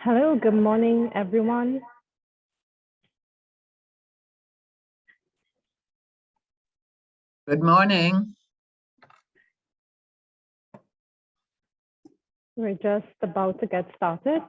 Hello, good morning, everyone. Good morning. We're just about to get started.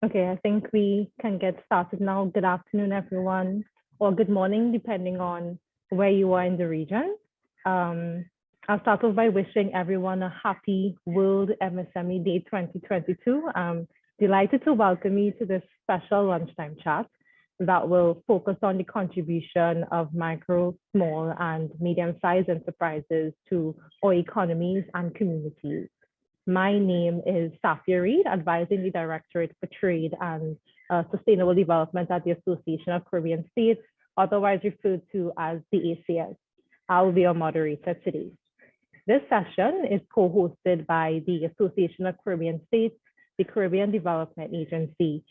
Okay, I think we can get started now. Good afternoon, everyone, or good morning, depending on where you are in the region. I'll start off by wishing everyone a happy World MSME Day 2022. I'm delighted to welcome you to this special lunchtime chat that will focus on the contribution of micro, small, and medium-sized enterprises to our economies and communities. My name is Safia Reed, advising the Directorate for Trade and Sustainable Development at the Association of Caribbean States, otherwise referred to as the ACS. I'll be your moderator today. This session is co-hosted by the Association of Caribbean States, the Caribbean Development Agency,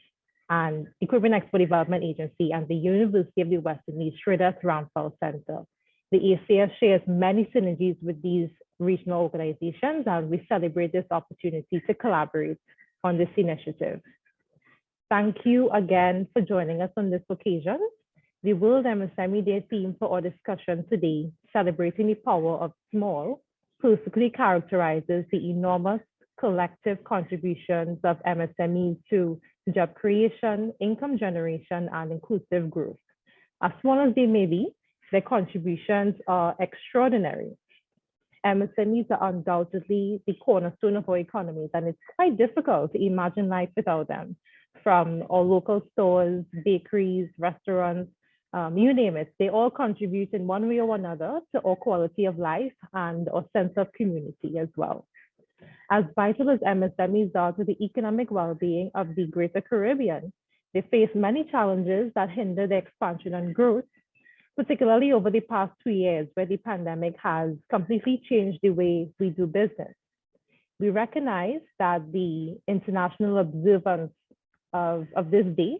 and the Caribbean Export Development Agency, and the University of the West Indies Shridath Ramphal Center. The ACS shares many synergies with these regional organizations, and we celebrate this opportunity to collaborate on this initiative. Thank you again for joining us on this occasion. The World MSME Day theme for our discussion today, celebrating the power of small, perfectly characterizes the enormous collective contributions of MSMEs to job creation, income generation, and inclusive growth. As small as they may be, their contributions are extraordinary. MSMEs are undoubtedly the cornerstone of our economies, and it's quite difficult to imagine life without them. From our local stores, bakeries, restaurants, you name it, they all contribute in one way or another to our quality of life and our sense of community as well. As vital as MSMEs are to the economic well-being of the Greater Caribbean, they face many challenges that hinder their expansion and growth, particularly over the past 2 years, where the pandemic has completely changed the way we do business. We recognize that the international observance of this day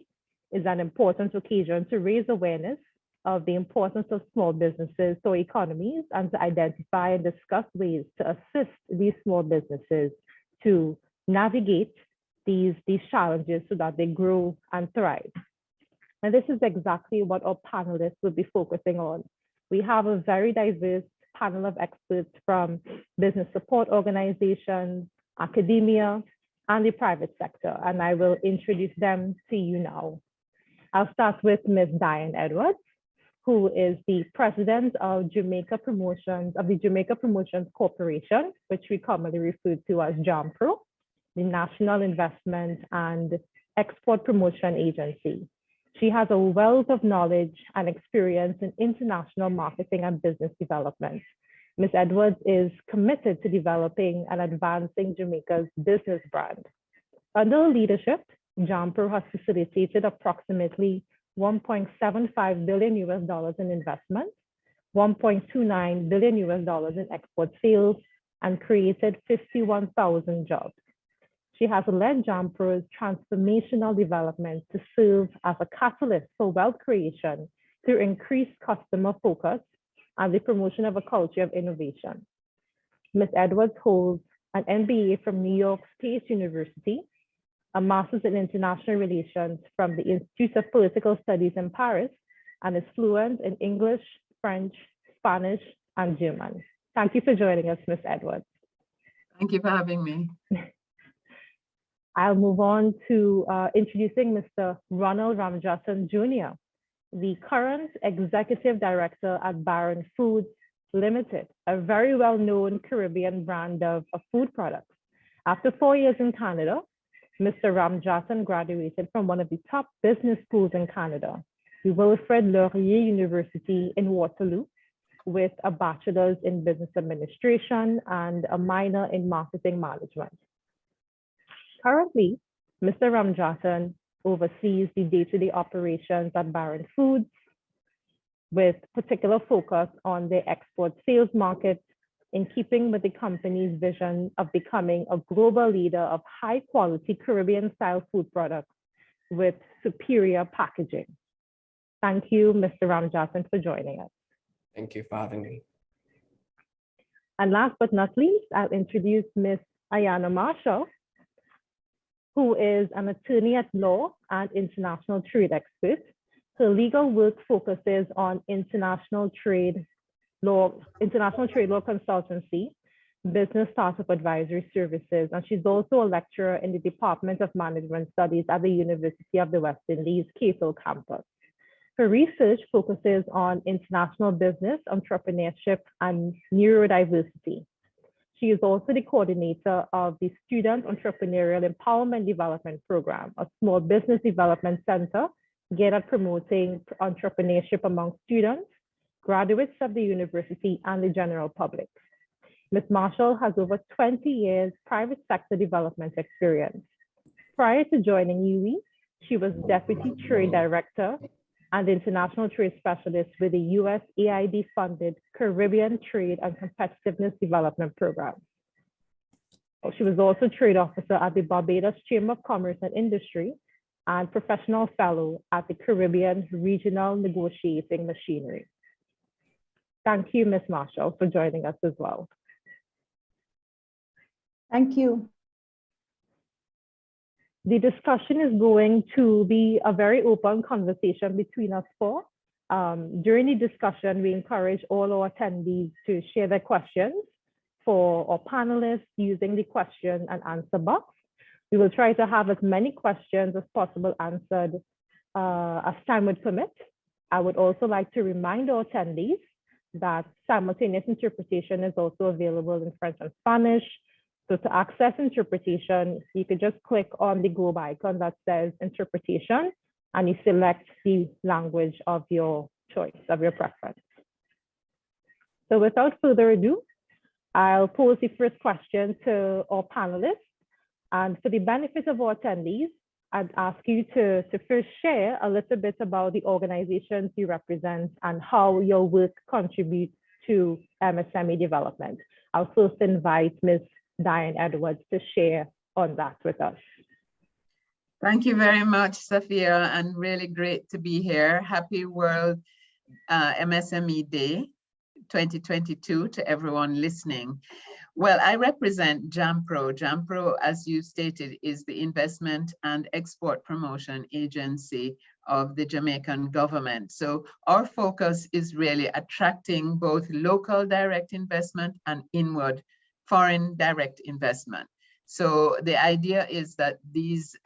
is an important occasion to raise awareness of the importance of small businesses to economies and to identify and discuss ways to assist these small businesses to navigate these challenges so that they grow and thrive. And this is exactly what our panelists will be focusing on. We have a very diverse panel of experts from business support organizations, academia, and the private sector, and I will introduce them to you now. I'll start with Ms. Diane Edwards, who is the president of the Jamaica Promotions Corporation, which we commonly refer to as JAMPRO, the National Investment and Export Promotion Agency. She has a wealth of knowledge and experience in international marketing and business development. Ms. Edwards is committed to developing and advancing Jamaica's business brand. Under her leadership, JAMPRO has facilitated approximately $1.75 billion in investment, $1.29 billion in export sales, and created 51,000 jobs. She has led JAMPRO's transformational development to serve as a catalyst for wealth creation through increased customer focus and the promotion of a culture of innovation. Ms. Edwards holds an MBA from New York State University, a Master's in International Relations from the Institute of Political Studies in Paris, and is fluent in English, French, Spanish, and German. Thank you for joining us, Ms. Edwards. Thank you for having me. I'll move on to introducing Mr. Ronald Ram Jason Jr., the current Executive Director at Baron Foods Limited, a very well-known Caribbean brand of food products. After 4 years in Canada, Mr. Ramjattan graduated from one of the top business schools in Canada. Wilfrid Laurier University in Waterloo with a bachelor's in business administration and a minor in marketing management. Currently, Mr. Ramjattan oversees the day-to-day operations at Baron Foods with particular focus on the export sales market in keeping with the company's vision of becoming a global leader of high-quality Caribbean-style food products with superior packaging. Thank you, Mr. Ramjattan, for joining us. Thank you for having me. And last but not least, I'll introduce Ms. Ayanna Marshall, who is an attorney at law and international trade expert. Her legal work focuses on international trade law consultancy, business startup advisory services, and she's also a lecturer in the Department of Management Studies at the University of the West Indies, Cape Hill campus. Her research focuses on international business, entrepreneurship, and neurodiversity. She is also the coordinator of the Student Entrepreneurial Empowerment Development Program, a small business development center geared at promoting entrepreneurship among students, graduates of the university, and the general public. Ms. Marshall has over 20 years private sector development experience. Prior to joining UE, she was Deputy Trade Director and International Trade Specialist with the USAID-funded Caribbean Trade and Competitiveness Development Program. She was also Trade Officer at the Barbados Chamber of Commerce and Industry and Professional Fellow at the Caribbean Regional Negotiating Machinery. Thank you, Ms. Marshall, for joining us as well. Thank you. The discussion is going to be a very open conversation between us four. During the discussion, we encourage all our attendees to share their questions for our panelists using the question and answer box. We will try to have as many questions as possible answered as time would permit. I would also like to remind our attendees that simultaneous interpretation is also available in French and Spanish. So to access interpretation, you could just click on the globe icon that says interpretation, and you select the language of your choice, of your preference. So without further ado, I'll pose the first question to our panelists. And for the benefit of our attendees, I'd ask you to first share a little bit about the organizations you represent and how your work contributes to MSME development. I'll first invite Ms. Diane Edwards to share on that with us. Thank you very much, Safira, and really great to be here. Happy World MSME Day 2022 to everyone listening. Well, I represent JAMPRO. JAMPRO, as you stated, is the Investment and Export Promotion Agency of the Jamaican government. So our focus is really attracting both local direct investment and inward foreign direct investment. So the idea is that these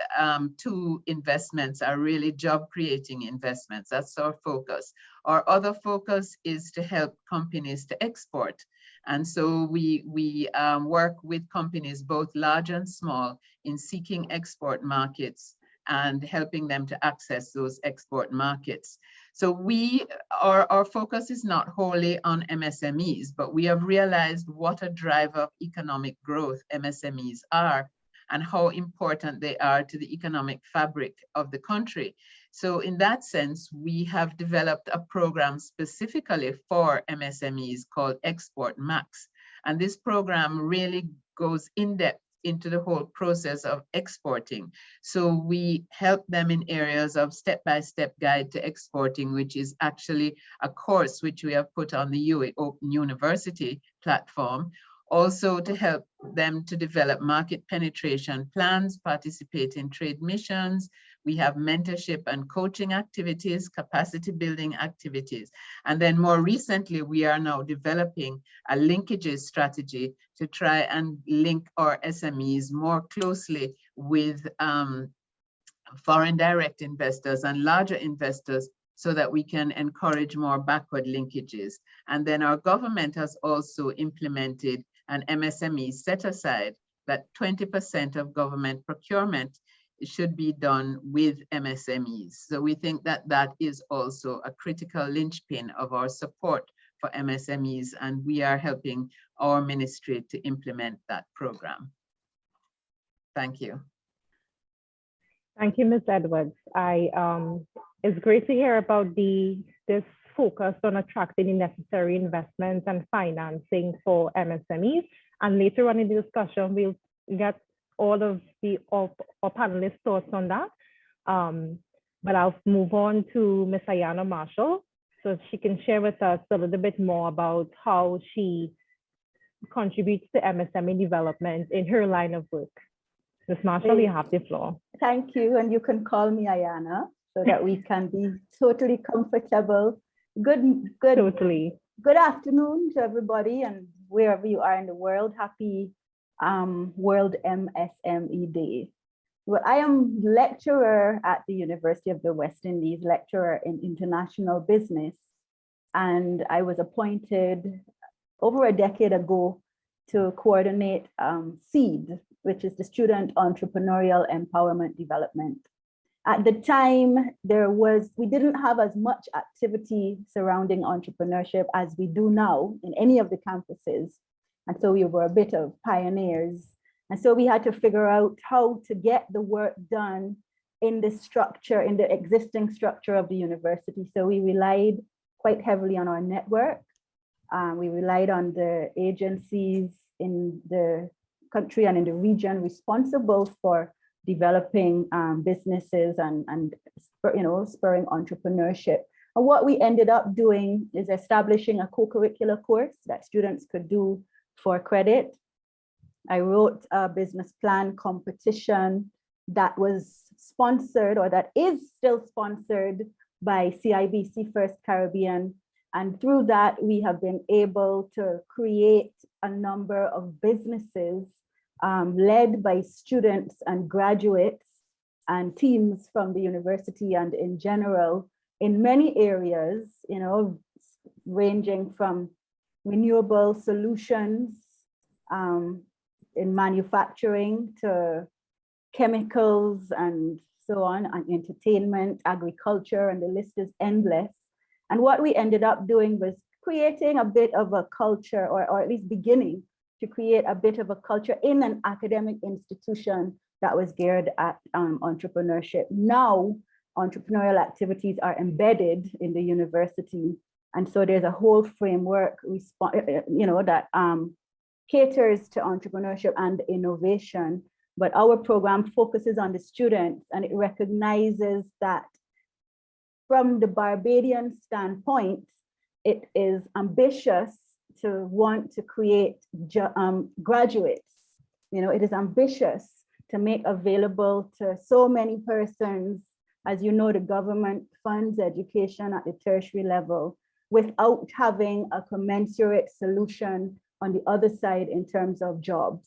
two investments are really job creating investments. That's our focus. Our other focus is to help companies to export. And so we work with companies, both large and small, in seeking export markets and helping them to access those export markets. So our focus is not wholly on MSMEs, but we have realized what a driver of economic growth MSMEs are and how important they are to the economic fabric of the country. So in that sense, we have developed a program specifically for MSMEs called Export Max. And this program really goes in depth into the whole process of exporting. So we help them in areas of step-by-step guide to exporting, which is actually a course which we have put on the UE Open University platform. Also to help them to develop market penetration plans, participate in trade missions. We have mentorship and coaching activities, capacity building activities. And then more recently, we are now developing a linkages strategy to try and link our SMEs more closely with foreign direct investors and larger investors so that we can encourage more backward linkages. And then our government has also implemented an MSME set aside that 20% of government procurement should be done with MSMEs. So we think that that is also a critical linchpin of our support for MSMEs, and we are helping our ministry to implement that program. Thank you. Thank you, Ms. Edwards. It's great to hear about this focus on attracting the necessary investments and financing for MSMEs. And later on in the discussion, we'll get all of our panelists' thoughts on that. But I'll move on to Ms. Ayanna Marshall, so she can share with us a little bit more about how she contributes to MSME development in her line of work. Ms. Marshall, you have the floor. Thank you, and you can call me Ayanna so that we can be totally comfortable. Totally. Good afternoon to everybody, and wherever you are in the world, happy World MSME Day. Well, I am lecturer at the University of the West Indies, lecturer in international business, and I was appointed over a decade ago to coordinate SEED, which is the Student Entrepreneurial Empowerment Development. At the time, we didn't have as much activity surrounding entrepreneurship as we do now in any of the campuses. And so we were a bit of pioneers. And so we had to figure out how to get the work done in the structure, in the existing structure of the university. So we relied quite heavily on our network. We relied on the agencies in the country and in the region responsible for developing businesses and spurring entrepreneurship. And what we ended up doing is establishing a co-curricular course that students could do for credit. I wrote a business plan competition that was sponsored, or that is still sponsored, by CIBC First Caribbean. And through that, we have been able to create a number of businesses led by students and graduates and teams from the university and in general in many areas, ranging from renewable solutions in manufacturing to chemicals and so on, and entertainment, agriculture, and the list is endless. And what we ended up doing was creating a bit of a culture, or at least beginning to create a bit of a culture in an academic institution that was geared at entrepreneurship. Now, entrepreneurial activities are embedded in the university. And so there's a whole framework, that caters to entrepreneurship and innovation. But our program focuses on the students, and it recognizes that from the Barbadian standpoint, it is ambitious to want to create graduates. It is ambitious to make available to so many persons. As you know, the government funds education at the tertiary level without having a commensurate solution on the other side in terms of jobs.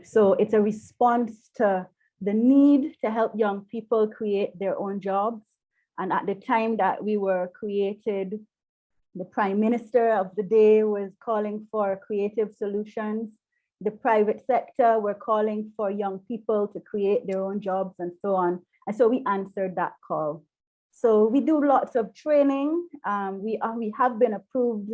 So it's a response to the need to help young people create their own jobs. And at the time that we were created, the Prime Minister of the day was calling for creative solutions. The private sector were calling for young people to create their own jobs and so on. And so we answered that call. So we do lots of training. We have been approved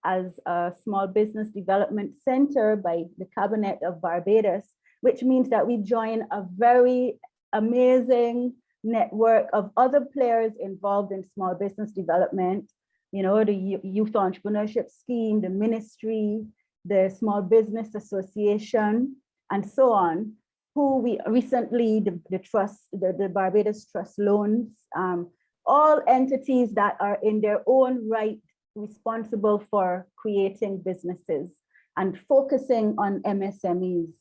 as a small business development center by the Cabinet of Barbados, which means that we join a very amazing network of other players involved in small business development. The Youth Entrepreneurship Scheme, the Ministry, the Small Business Association, and so on, who we recently, the trust, the Barbados Trust Loans, all entities that are in their own right responsible for creating businesses and focusing on MSMEs.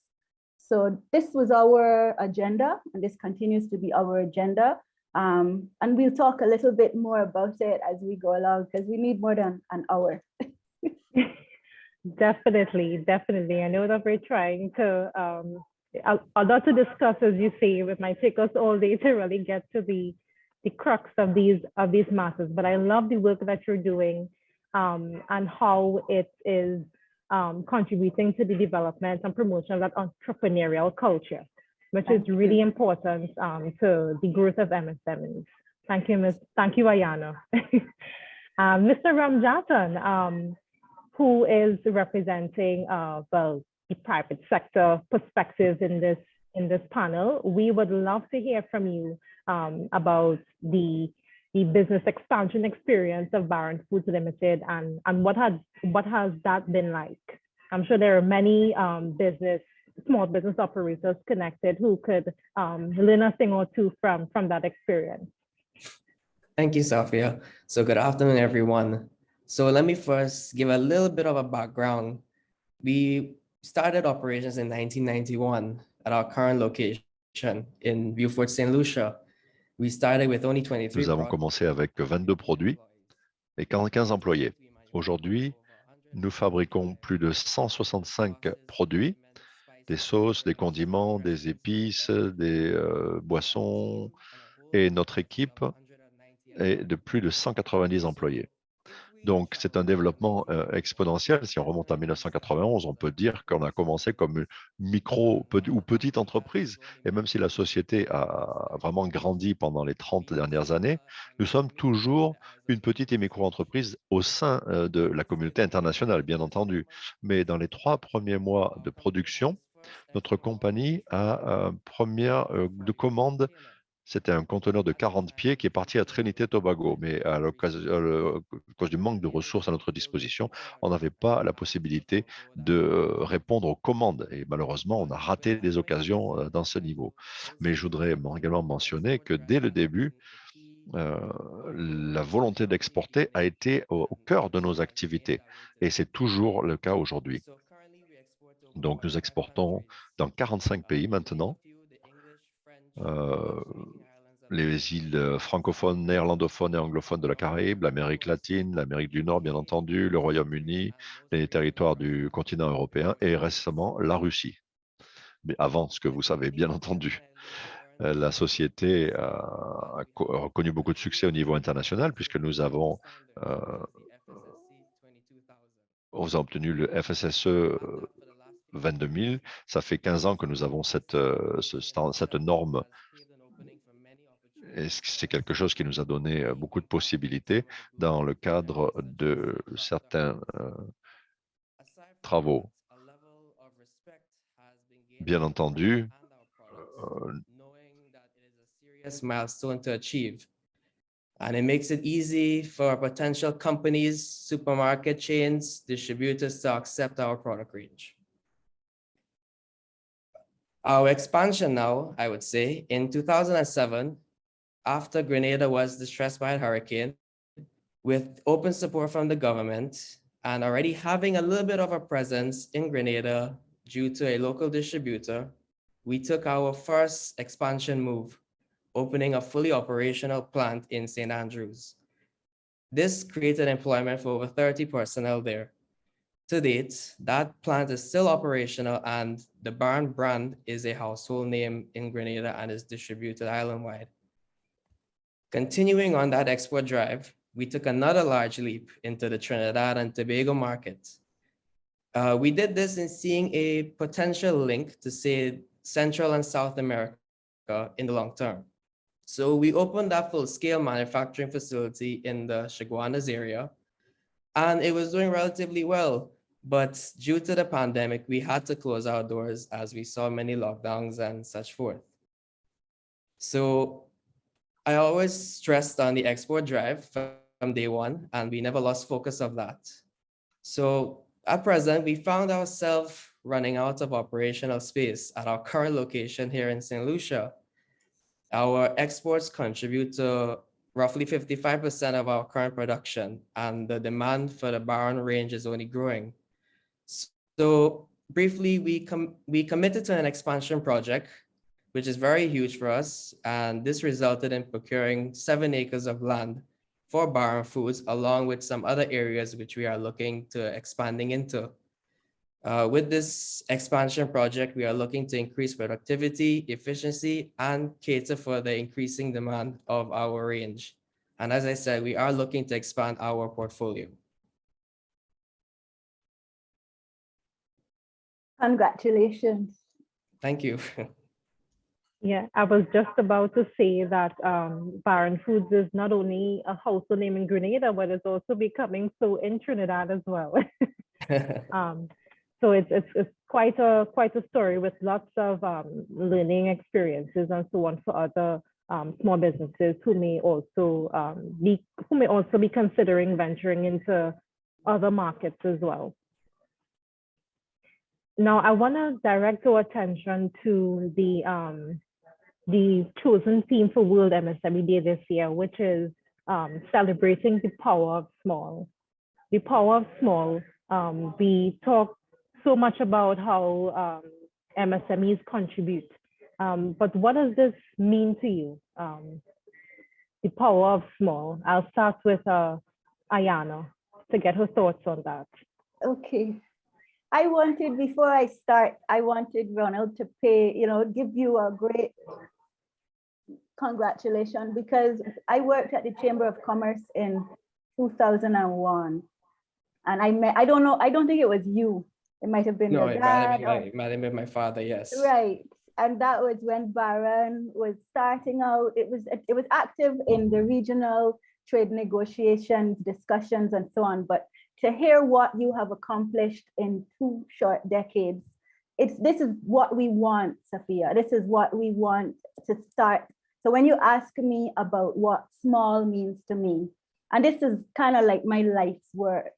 So this was our agenda, and this continues to be our agenda. And we'll talk a little bit more about it as we go along, because we need more than an hour. Definitely. I know that we're trying to, a lot to discuss, as you say. It might take us all day to really get to the crux of these matters. But I love the work that you're doing and how it is contributing to the development and promotion of that entrepreneurial culture. which Thank is really you. important to the growth of MSMEs. Thank you, Thank you, Ayanna. Mr. Ramjattan, who is representing well, the private sector perspective in this panel. We would love to hear from you about the business expansion experience of Baron Foods Limited and what has that been like? I'm sure there are many small business operators connected who could learn a thing or two from that experience. Thank you, Sophia. So good afternoon, everyone. So let me first give a little bit of a background. We started operations in 1991 at our current location in Beaufort, St. Lucia. We started with only 23 Nous avons commencé avec 22 produits et 15 employés. Aujourd'hui, nous fabriquons plus de 165 produits, des sauces, des condiments, des épices, des boissons, et notre équipe est de plus de 190 employés. Donc, c'est un développement exponentiel. Si on remonte à 1991, on peut dire qu'on a commencé comme une micro ou petite entreprise. Et même si la société a vraiment grandi pendant les 30 dernières années, nous sommes toujours une petite et micro-entreprise au sein de la communauté internationale, bien entendu. Mais dans les 3 premiers mois de production, notre compagnie a première de commande. C'était un conteneur de 40 pieds qui est parti à Trinité-Tobago, mais à cause du manque de ressources à notre disposition, on n'avait pas la possibilité de répondre aux commandes. Et malheureusement, on a raté des occasions dans ce niveau. Mais je voudrais également mentionner que dès le début, la volonté d'exporter a été au cœur de nos activités. Et c'est toujours le cas aujourd'hui. Donc, nous exportons dans 45 pays maintenant. Les îles francophones, néerlandophones et anglophones de la Caraïbe, l'Amérique latine, l'Amérique du Nord, bien entendu, le Royaume-Uni, les territoires du continent européen et récemment la Russie. Mais avant ce que vous savez, bien entendu. La société a connu beaucoup de succès au niveau international puisque nous avons obtenu le FSSE 22 000. Ça fait 15 ans que nous avons cette norme. Et c'est quelque chose qui nous a donné beaucoup de possibilités dans le cadre de certains travaux. Bien entendu, milestone to achieve. And it makes it easy for potential companies, supermarket chains, distributors to accept our product range. Our expansion now, I would say, in 2007, after Grenada was distressed by a hurricane, with open support from the government and already having a little bit of a presence in Grenada due to a local distributor, we took our first expansion move, opening a fully operational plant in St. Andrews. This created employment for over 30 personnel there. To date, that plant is still operational and the Baron brand is a household name in Grenada and is distributed island-wide. Continuing on that export drive, we took another large leap into the Trinidad and Tobago market. We did this in seeing a potential link to, say, Central and South America in the long term. So we opened that full-scale manufacturing facility in the Chaguanas area, and it was doing relatively well. But due to the pandemic, we had to close our doors as we saw many lockdowns and such forth. So I always stressed on the export drive from day one, and we never lost focus of that. So at present, we found ourselves running out of operational space at our current location here in St. Lucia. Our exports contribute to roughly 55% of our current production, and the demand for the Baron range is only growing. So briefly, we committed to an expansion project, which is very huge for us, and this resulted in procuring 7 acres of land for Baron Foods, along with some other areas which we are looking to expanding into. With this expansion project, we are looking to increase productivity, efficiency, and cater for the increasing demand of our range. And as I said, we are looking to expand our portfolio. Congratulations. Thank you. Yeah, I was just about to say that Baron Foods is not only a household name in Grenada, but it's also becoming so in Trinidad as well. So it's quite a story with lots of learning experiences and so on for other small businesses who may also be considering venturing into other markets as well. Now, I want to direct our attention to the chosen theme for World MSME Day this year, which is celebrating the power of small. The power of small. We talk so much about how MSMEs contribute, but what does this mean to you? The power of small. I'll start with Ayanna to get her thoughts on that. Okay. Before I start, I wanted Ronald to give you a great congratulations, because I worked at the Chamber of Commerce in 2001. And I don't think it was you. It might have been No, your it dad. might have been my father, yes. Right. And that was when Baron was starting out. It was active in the regional trade negotiations, discussions, and so on. But to hear what you have accomplished in 2 short decades, this is what we want, Safia. This is what we want to start. So when you ask me about what small means to me, and this is kind of like my life's work.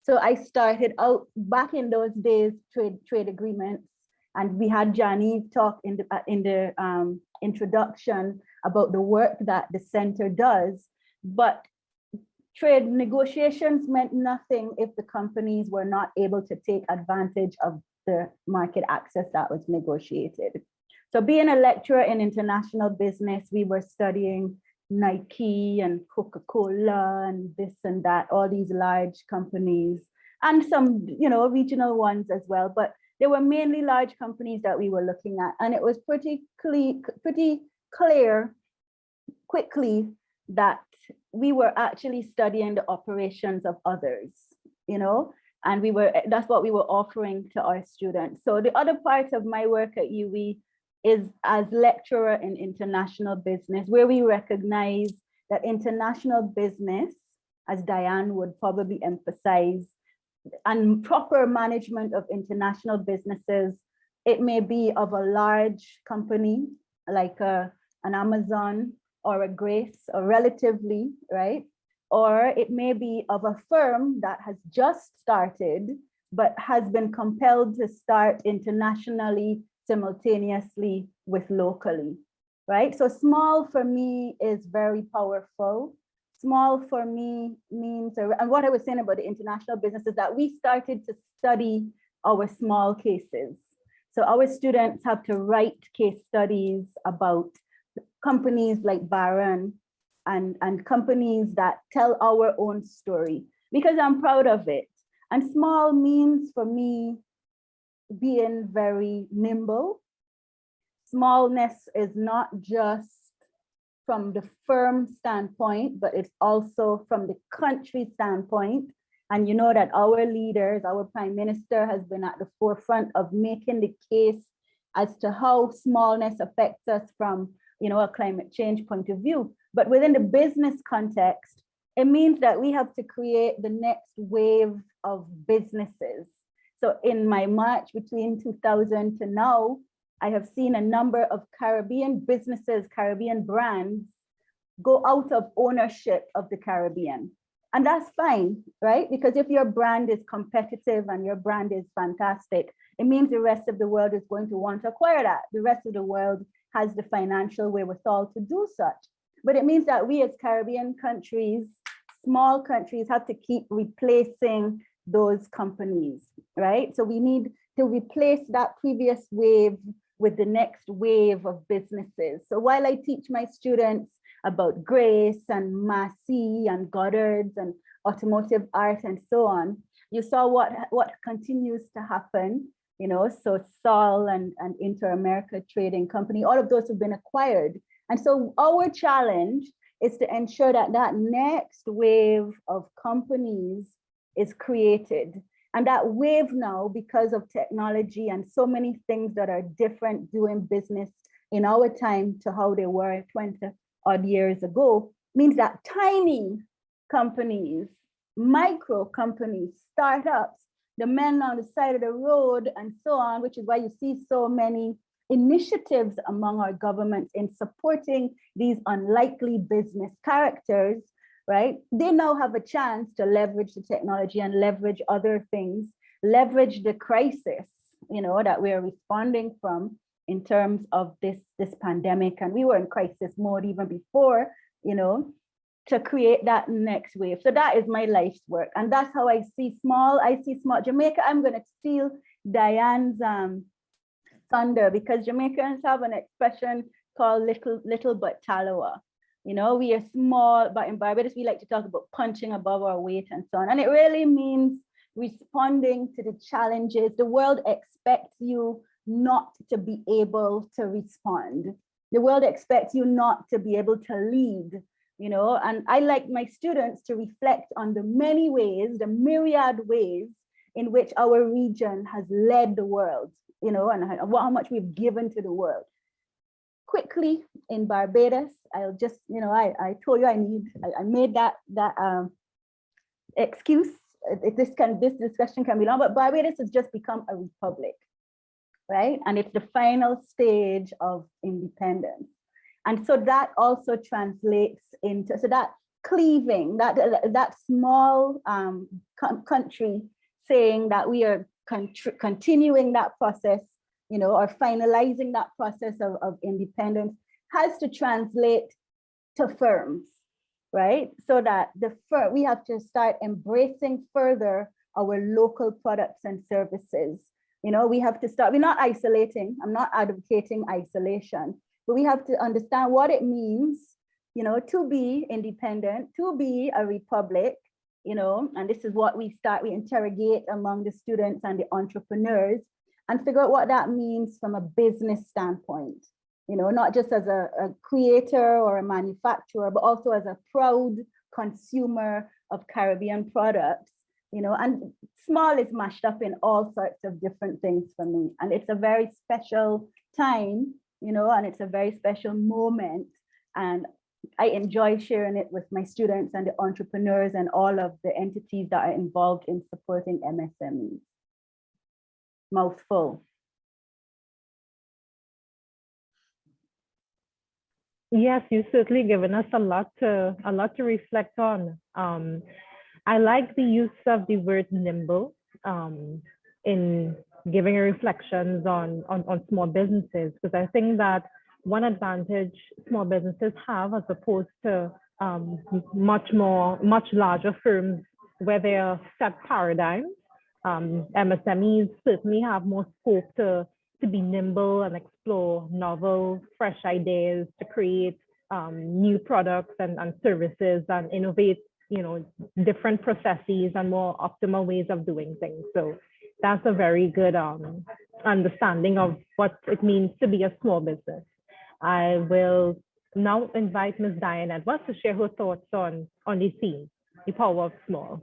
So I started out back in those days, trade agreements, and we had Janive talk in the introduction about the work that the center does. But trade negotiations meant nothing if the companies were not able to take advantage of the market access that was negotiated. So being a lecturer in international business, we were studying Nike and Coca-Cola and this and that, all these large companies, and some, regional ones as well. But they were mainly large companies that we were looking at. And it was pretty clear quickly that we were actually studying the operations of others, and that's what we were offering to our students. So the other part of my work at UWI is as lecturer in international business, where we recognize that international business, as Diane would probably emphasize, and proper management of international businesses, it may be of a large company like an Amazon or a Grace, or relatively, right? Or it may be of a firm that has just started, but has been compelled to start internationally simultaneously with locally, right? So small for me is very powerful. Small for me means, and what I was saying about the international business is that we started to study our small cases. So our students have to write case studies about companies like Baron and companies that tell our own story, because I'm proud of it. And small means for me being very nimble. Smallness is not just from the firm standpoint, but it's also from the country standpoint. And you know that our leaders, our Prime Minister has been at the forefront of making the case as to how smallness affects us from a climate change point of view. But within the business context, it means that we have to create the next wave of businesses. So in my march between 2000 to now, I have seen a number of Caribbean businesses, Caribbean brands, go out of ownership of the Caribbean. And that's fine, right? Because if your brand is competitive and your brand is fantastic, it means the rest of the world is going to want to acquire that. The rest of the world has the financial wherewithal to do such. But it means that we as Caribbean countries, small countries, have to keep replacing those companies, right? So we need to replace that previous wave with the next wave of businesses. So while I teach my students about Grace and Massey and Goddard's and automotive art and so on, you saw what continues to happen, so Sol and Inter-America Trading Company, all of those have been acquired. And so our challenge is to ensure that that next wave of companies is created. And that wave now, because of technology and so many things that are different doing business in our time to how they were 20 odd years ago means that tiny companies, micro companies, startups, the men on the side of the road and so on, which is why you see so many initiatives among our governments in supporting these unlikely business characters, right? They now have a chance to leverage the technology and leverage other things, leverage the crisis, you know, that we're responding from in terms of this pandemic. And we were in crisis mode even before, you know, to create that next wave. So that is my life's work. And that's how I see small Jamaica. I'm gonna steal Diane's thunder, because Jamaicans have an expression called little but tallow. You know, we are small, but in Barbados, we like to talk about punching above our weight and so on. And it really means responding to the challenges. The world expects you not to be able to respond. The world expects you not to be able to lead, you know, and I like my students to reflect on the many ways, the myriad ways in which our region has led the world, you know, and how much we've given to the world. Quickly, in Barbados, I'll just, you know, I told you I made that excuse. This discussion can be long, but Barbados has just become a republic, right? And it's the final stage of independence. And so that also translates into, so that cleaving, that small country saying that we are continuing that process, you know, or finalizing that process of independence has to translate to firms, right? So that we have to start embracing further our local products and services. You know, we have to start, we're not isolating, I'm not advocating isolation, but we have to understand what it means, you know, to be independent, to be a republic, you know, and this is what we interrogate among the students and the entrepreneurs and figure out what that means from a business standpoint, you know, not just as a creator or a manufacturer, but also as a proud consumer of Caribbean products, you know, and small is mashed up in all sorts of different things for me. And it's a very special time, you know, and it's a very special moment. And I enjoy sharing it with my students and the entrepreneurs and all of the entities that are involved in supporting MSMEs. Mouthful. Yes, you've certainly given us a lot to reflect on. I like the use of the word nimble in giving reflections on small businesses, because I think that one advantage small businesses have as opposed to much larger firms where they are set paradigms. MSMEs certainly have more scope to be nimble and explore novel, fresh ideas, to create new products and services and innovate, you know, different processes and more optimal ways of doing things. So that's a very good understanding of what it means to be a small business. I will now invite Ms. Diane Edwards to share her thoughts on the theme, the power of small.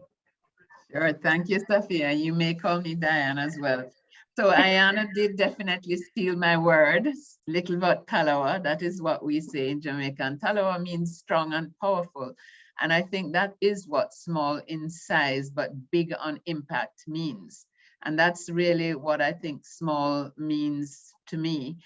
Sure, thank you, Sophia. You may call me Diane as well. So Ayanna did definitely steal my word, little but talawa. That is what we say in Jamaican. Talawa means strong and powerful. And I think that is what small in size but big on impact means. And that's really what I think small means to me,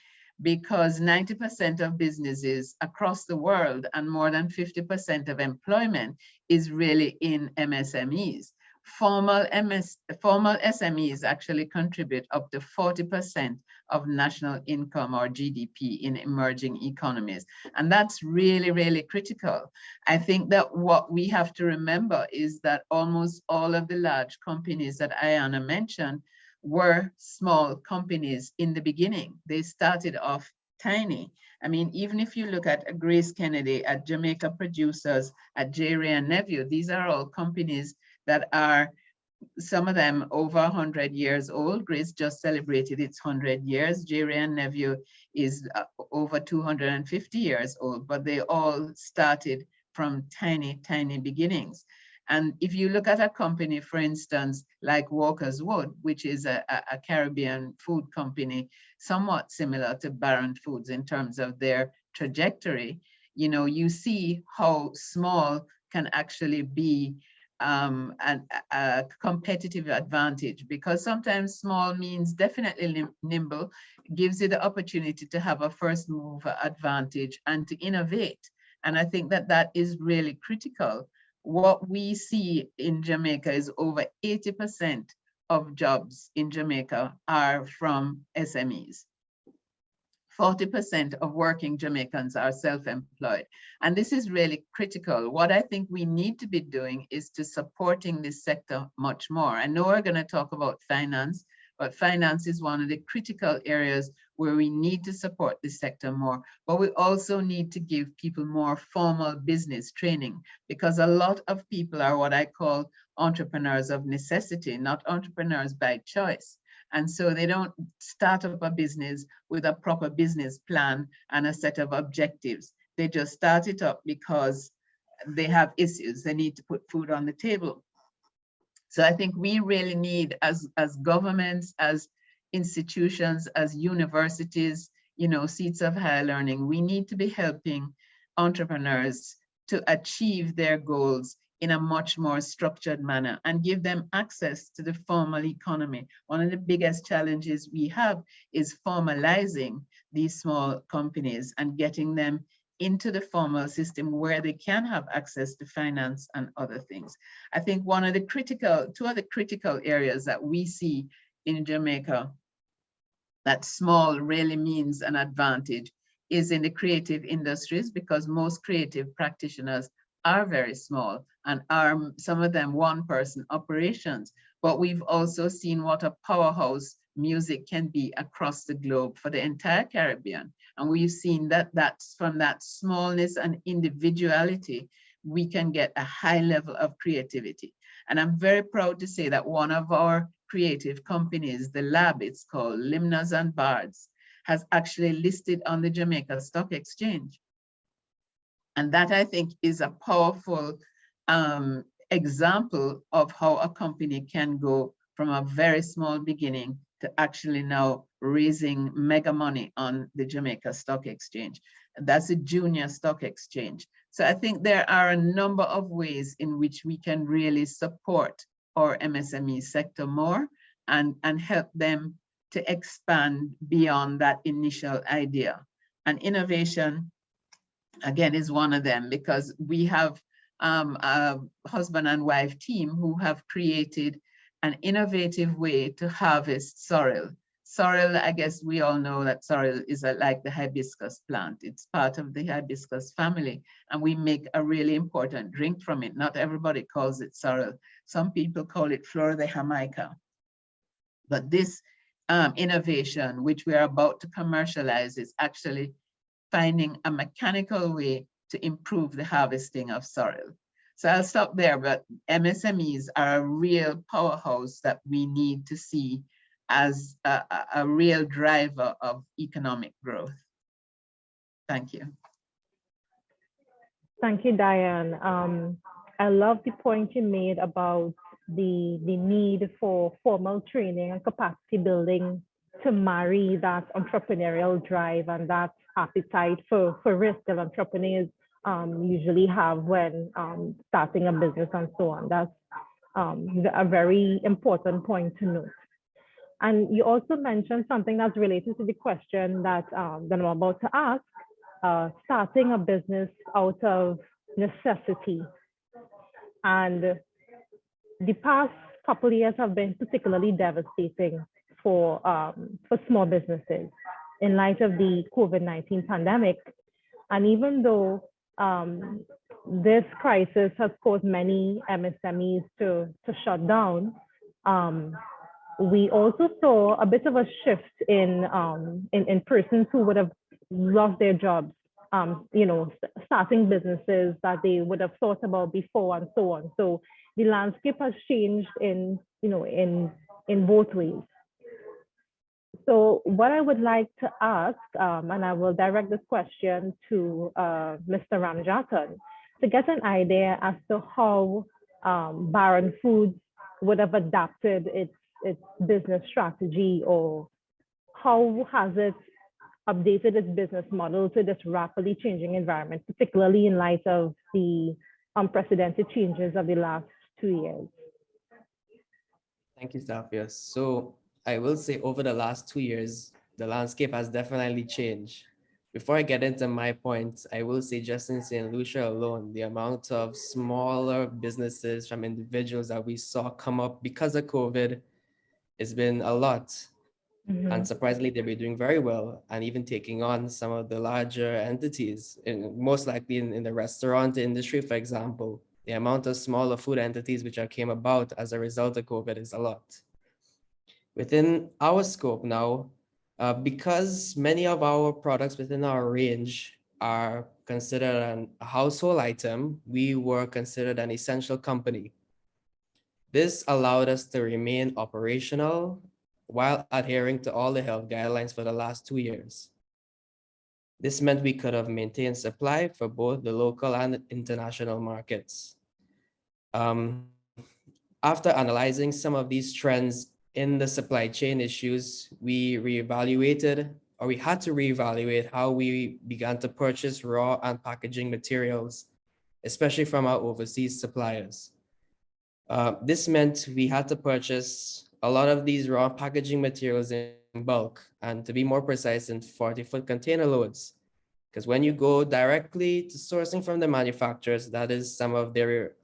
because 90% of businesses across the world and more than 50% of employment is really in MSMEs. Formal SMEs actually contribute up to 40% of national income or GDP in emerging economies. And that's really, really critical. I think that what we have to remember is that almost all of the large companies that Ayanna mentioned were small companies in the beginning. They started off tiny. I mean, even if you look at Grace Kennedy, at Jamaica Producers, at J. Nephew, these are all companies that are, some of them over 100 years old. Grace just celebrated its 100 years. J. Nephew is over 250 years old, but they all started from tiny, tiny beginnings. And if you look at a company, for instance, like Walker's Wood, which is a Caribbean food company, somewhat similar to Baron Foods in terms of their trajectory, you know, you see how small can actually be a competitive advantage, because sometimes small means definitely nimble, gives you the opportunity to have a first mover advantage and to innovate. And I think that that is really critical. What we see in Jamaica is over 80% of jobs in Jamaica are from SMEs. 40% of working Jamaicans are self-employed. And this is really critical. What I think we need to be doing is to supporting this sector much more. I know we're going to talk about finance, but finance is one of the critical areas where we need to support this sector more. But we also need to give people more formal business training, because a lot of people are what I call entrepreneurs of necessity, not entrepreneurs by choice. And so they don't start up a business with a proper business plan and a set of objectives. They just start it up because they have issues. They need to put food on the table. So I think we really need, as governments, as institutions, as universities, you know, seats of higher learning, we need to be helping entrepreneurs to achieve their goals in a much more structured manner and give them access to the formal economy. One of the biggest challenges we have is formalizing these small companies and getting them into the formal system where they can have access to finance and other things. I think two of the critical areas that we see in Jamaica that small really means an advantage is in the creative industries, because most creative practitioners are very small and are some of them one-person operations. But we've also seen what a powerhouse music can be across the globe for the entire Caribbean. And we've seen that that's from that smallness and individuality, we can get a high level of creativity. And I'm very proud to say that one of our creative companies, the lab, it's called Limnas and Bards, has actually listed on the Jamaica Stock Exchange. And that, I think, is a powerful example of how a company can go from a very small beginning to actually now raising mega money on the Jamaica Stock Exchange. That's a junior stock exchange. So I think there are a number of ways in which we can really support our MSME sector more and help them to expand beyond that initial idea. And innovation, again, is one of them, because we have a husband and wife team who have created an innovative way to harvest sorrel. Sorrel, I guess we all know that sorrel is like the hibiscus plant. It's part of the hibiscus family, and we make a really important drink from it. Not everybody calls it sorrel. Some people call it flor de Jamaica. But this innovation, which we are about to commercialize, is actually finding a mechanical way to improve the harvesting of sorrel. So I'll stop there, but MSMEs are a real powerhouse that we need to see as a real driver of economic growth. Thank you. Thank you, Diane. I love the point you made about the need for formal training and capacity building to marry that entrepreneurial drive and that appetite for risk that entrepreneurs usually have when starting a business and so on. That's a very important point to note. And you also mentioned something that's related to the question that I'm about to ask, starting a business out of necessity. And the past couple of years have been particularly devastating for small businesses in light of the COVID-19 pandemic. And even though this crisis has caused many MSMEs to shut down, we also saw a bit of a shift in persons who would have lost their jobs, starting businesses that they would have thought about before and so on. So the landscape has changed in both ways. So what I would like to ask, and I will direct this question to Mr. Ramjattan, to get an idea as to how Baron Foods would have adapted its business strategy, or how has it updated its business model to this rapidly changing environment, particularly in light of the unprecedented changes of the last 2 years? Thank you, Safia. So I will say over the last 2 years, the landscape has definitely changed. Before I get into my points, I will say just in St. Lucia alone, the amount of smaller businesses from individuals that we saw come up because of COVID has been a lot. And surprisingly, they've been doing very well and even taking on some of the larger entities, most likely in the restaurant industry, for example. The amount of smaller food entities which have came about as a result of COVID is a lot. Within our scope now, because many of our products within our range are considered a household item, we were considered an essential company. This allowed us to remain operational while adhering to all the health guidelines for the last 2 years. This meant we could have maintained supply for both the local and international markets. After analyzing some of these trends in the supply chain issues, we had to reevaluate how we began to purchase raw and packaging materials, especially from our overseas suppliers. This meant we had to purchase a lot of these raw packaging materials in bulk, and to be more precise, in 40-foot container loads. Because when you go directly to sourcing from the manufacturers, that is some of their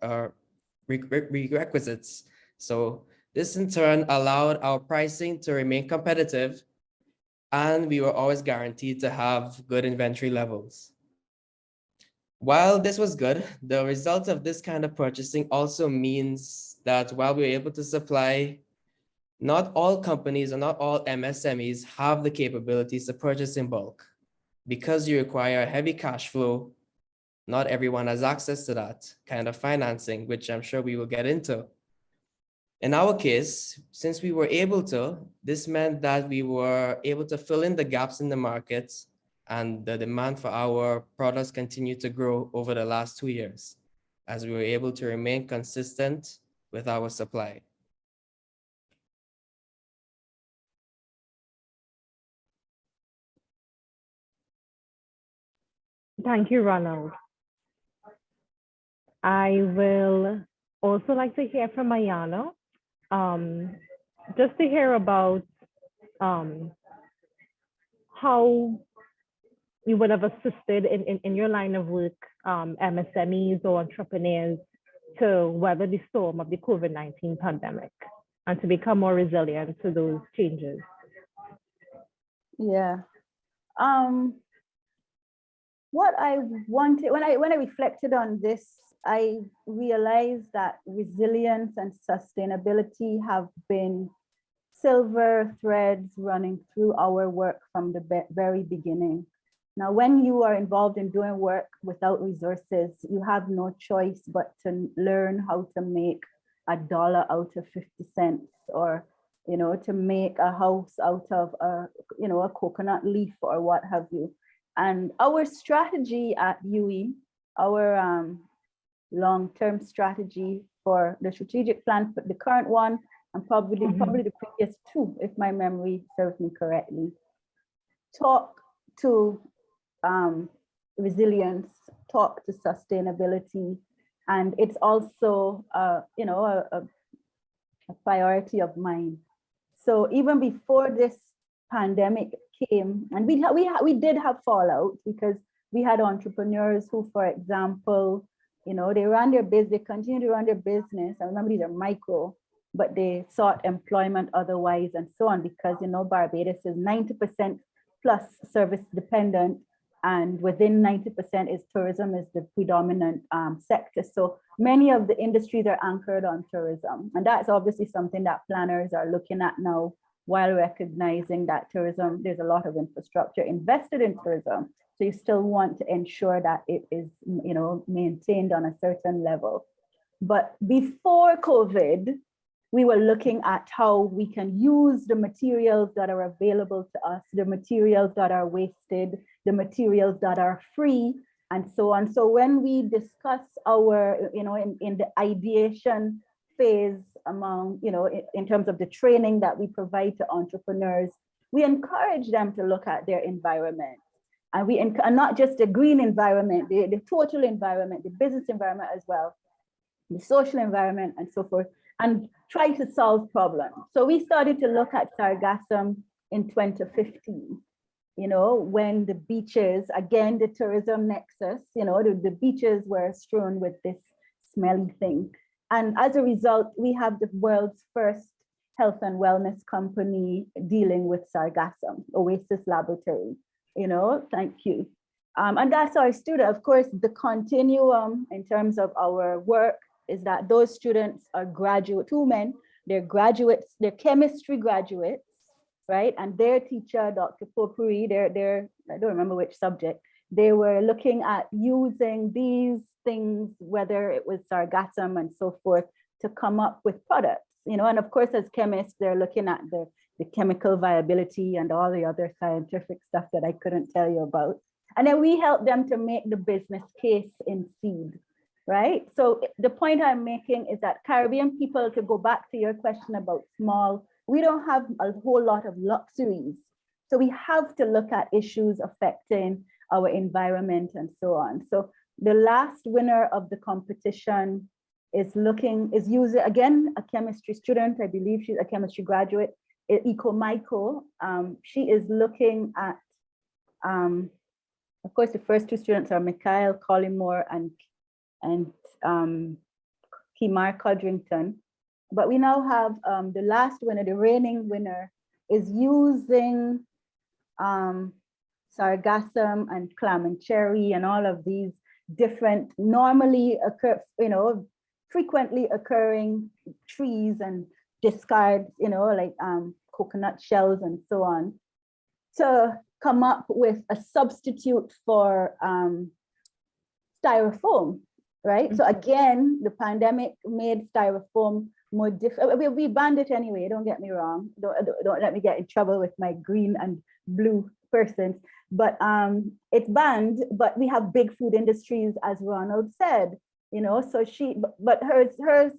requisites. So this in turn allowed our pricing to remain competitive, and we were always guaranteed to have good inventory levels. While this was good, the result of this kind of purchasing also means that while we were able to supply, not all companies or not all MSMEs have the capabilities to purchase in bulk. Because you require a heavy cash flow, not everyone has access to that kind of financing, which I'm sure we will get into. In our case, since we were able to, this meant that we were able to fill in the gaps in the market, and the demand for our products continued to grow over the last 2 years, as we were able to remain consistent with our supply. Thank you, Ronald. I will also like to hear from Ayanna, just to hear about how you would have assisted in your line of work, MSMEs or entrepreneurs, to weather the storm of the COVID-19 pandemic and to become more resilient to those changes. Yeah. What I wanted, when I reflected on this, I realized that resilience and sustainability have been silver threads running through our work from the very beginning. Now, when you are involved in doing work without resources, you have no choice but to learn how to make $1 out of 50 cents, or to make a house out of a coconut leaf or what have you. And our strategy at UE, our long-term strategy for the strategic plan, the current one, and probably the previous two, if my memory serves me correctly, talk to resilience, talk to sustainability, and it's also a priority of mine. So even before this pandemic came, and we did have fallout, because we had entrepreneurs who, for example, they ran their business, they continue to run their business. I remember these are micro, but they sought employment otherwise and so on, because Barbados is 90% plus service dependent, and within 90% is tourism is the predominant sector. So many of the industries are anchored on tourism, and that's obviously something that planners are looking at now, while recognizing that tourism, there's a lot of infrastructure invested in tourism. So you still want to ensure that it is, maintained on a certain level. But before COVID, we were looking at how we can use the materials that are available to us, the materials that are wasted, the materials that are free, and so on. So when we discuss our, in the ideation phase among, in terms of the training that we provide to entrepreneurs, we encourage them to look at their environment. And and not just the green environment, the total environment, the business environment as well, the social environment and so forth, and try to solve problems. So we started to look at sargassum in 2015, when the beaches, again, the tourism nexus, the beaches were strewn with this smelly thing. And as a result, we have the world's first health and wellness company dealing with sargassum, Oasis Laboratory. Thank you. And that's our student. Of course, the continuum in terms of our work is that those students are graduate, 2 men, they're graduates, they're chemistry graduates, right? And their teacher, Dr. Popuri, they're I don't remember which subject, they were looking at using these things, whether it was sargassum and so forth, to come up with products, and of course, as chemists, they're looking at the chemical viability and all the other scientific stuff that I couldn't tell you about. And then we help them to make the business case in seed, right? So the point I'm making is that Caribbean people, to go back to your question about small, we don't have a whole lot of luxuries. So we have to look at issues affecting our environment and so on. So the last winner of the competition is using, again, a chemistry student. I believe she's a chemistry graduate, Eco-Myco. She is looking at, of course, the first 2 students are Mikhail Collymore and Kimar Codrington. But we now have the last winner, the reigning winner, is using sargassum and clam and cherry and all of these different frequently occurring trees and discards, like coconut shells and so on, to come up with a substitute for styrofoam, right? So again, the pandemic made styrofoam more difficult. We banned it anyway, don't get me wrong. Don't let me get in trouble with my green and blue persons, but it's banned, but we have big food industries, as Ronald said, so but her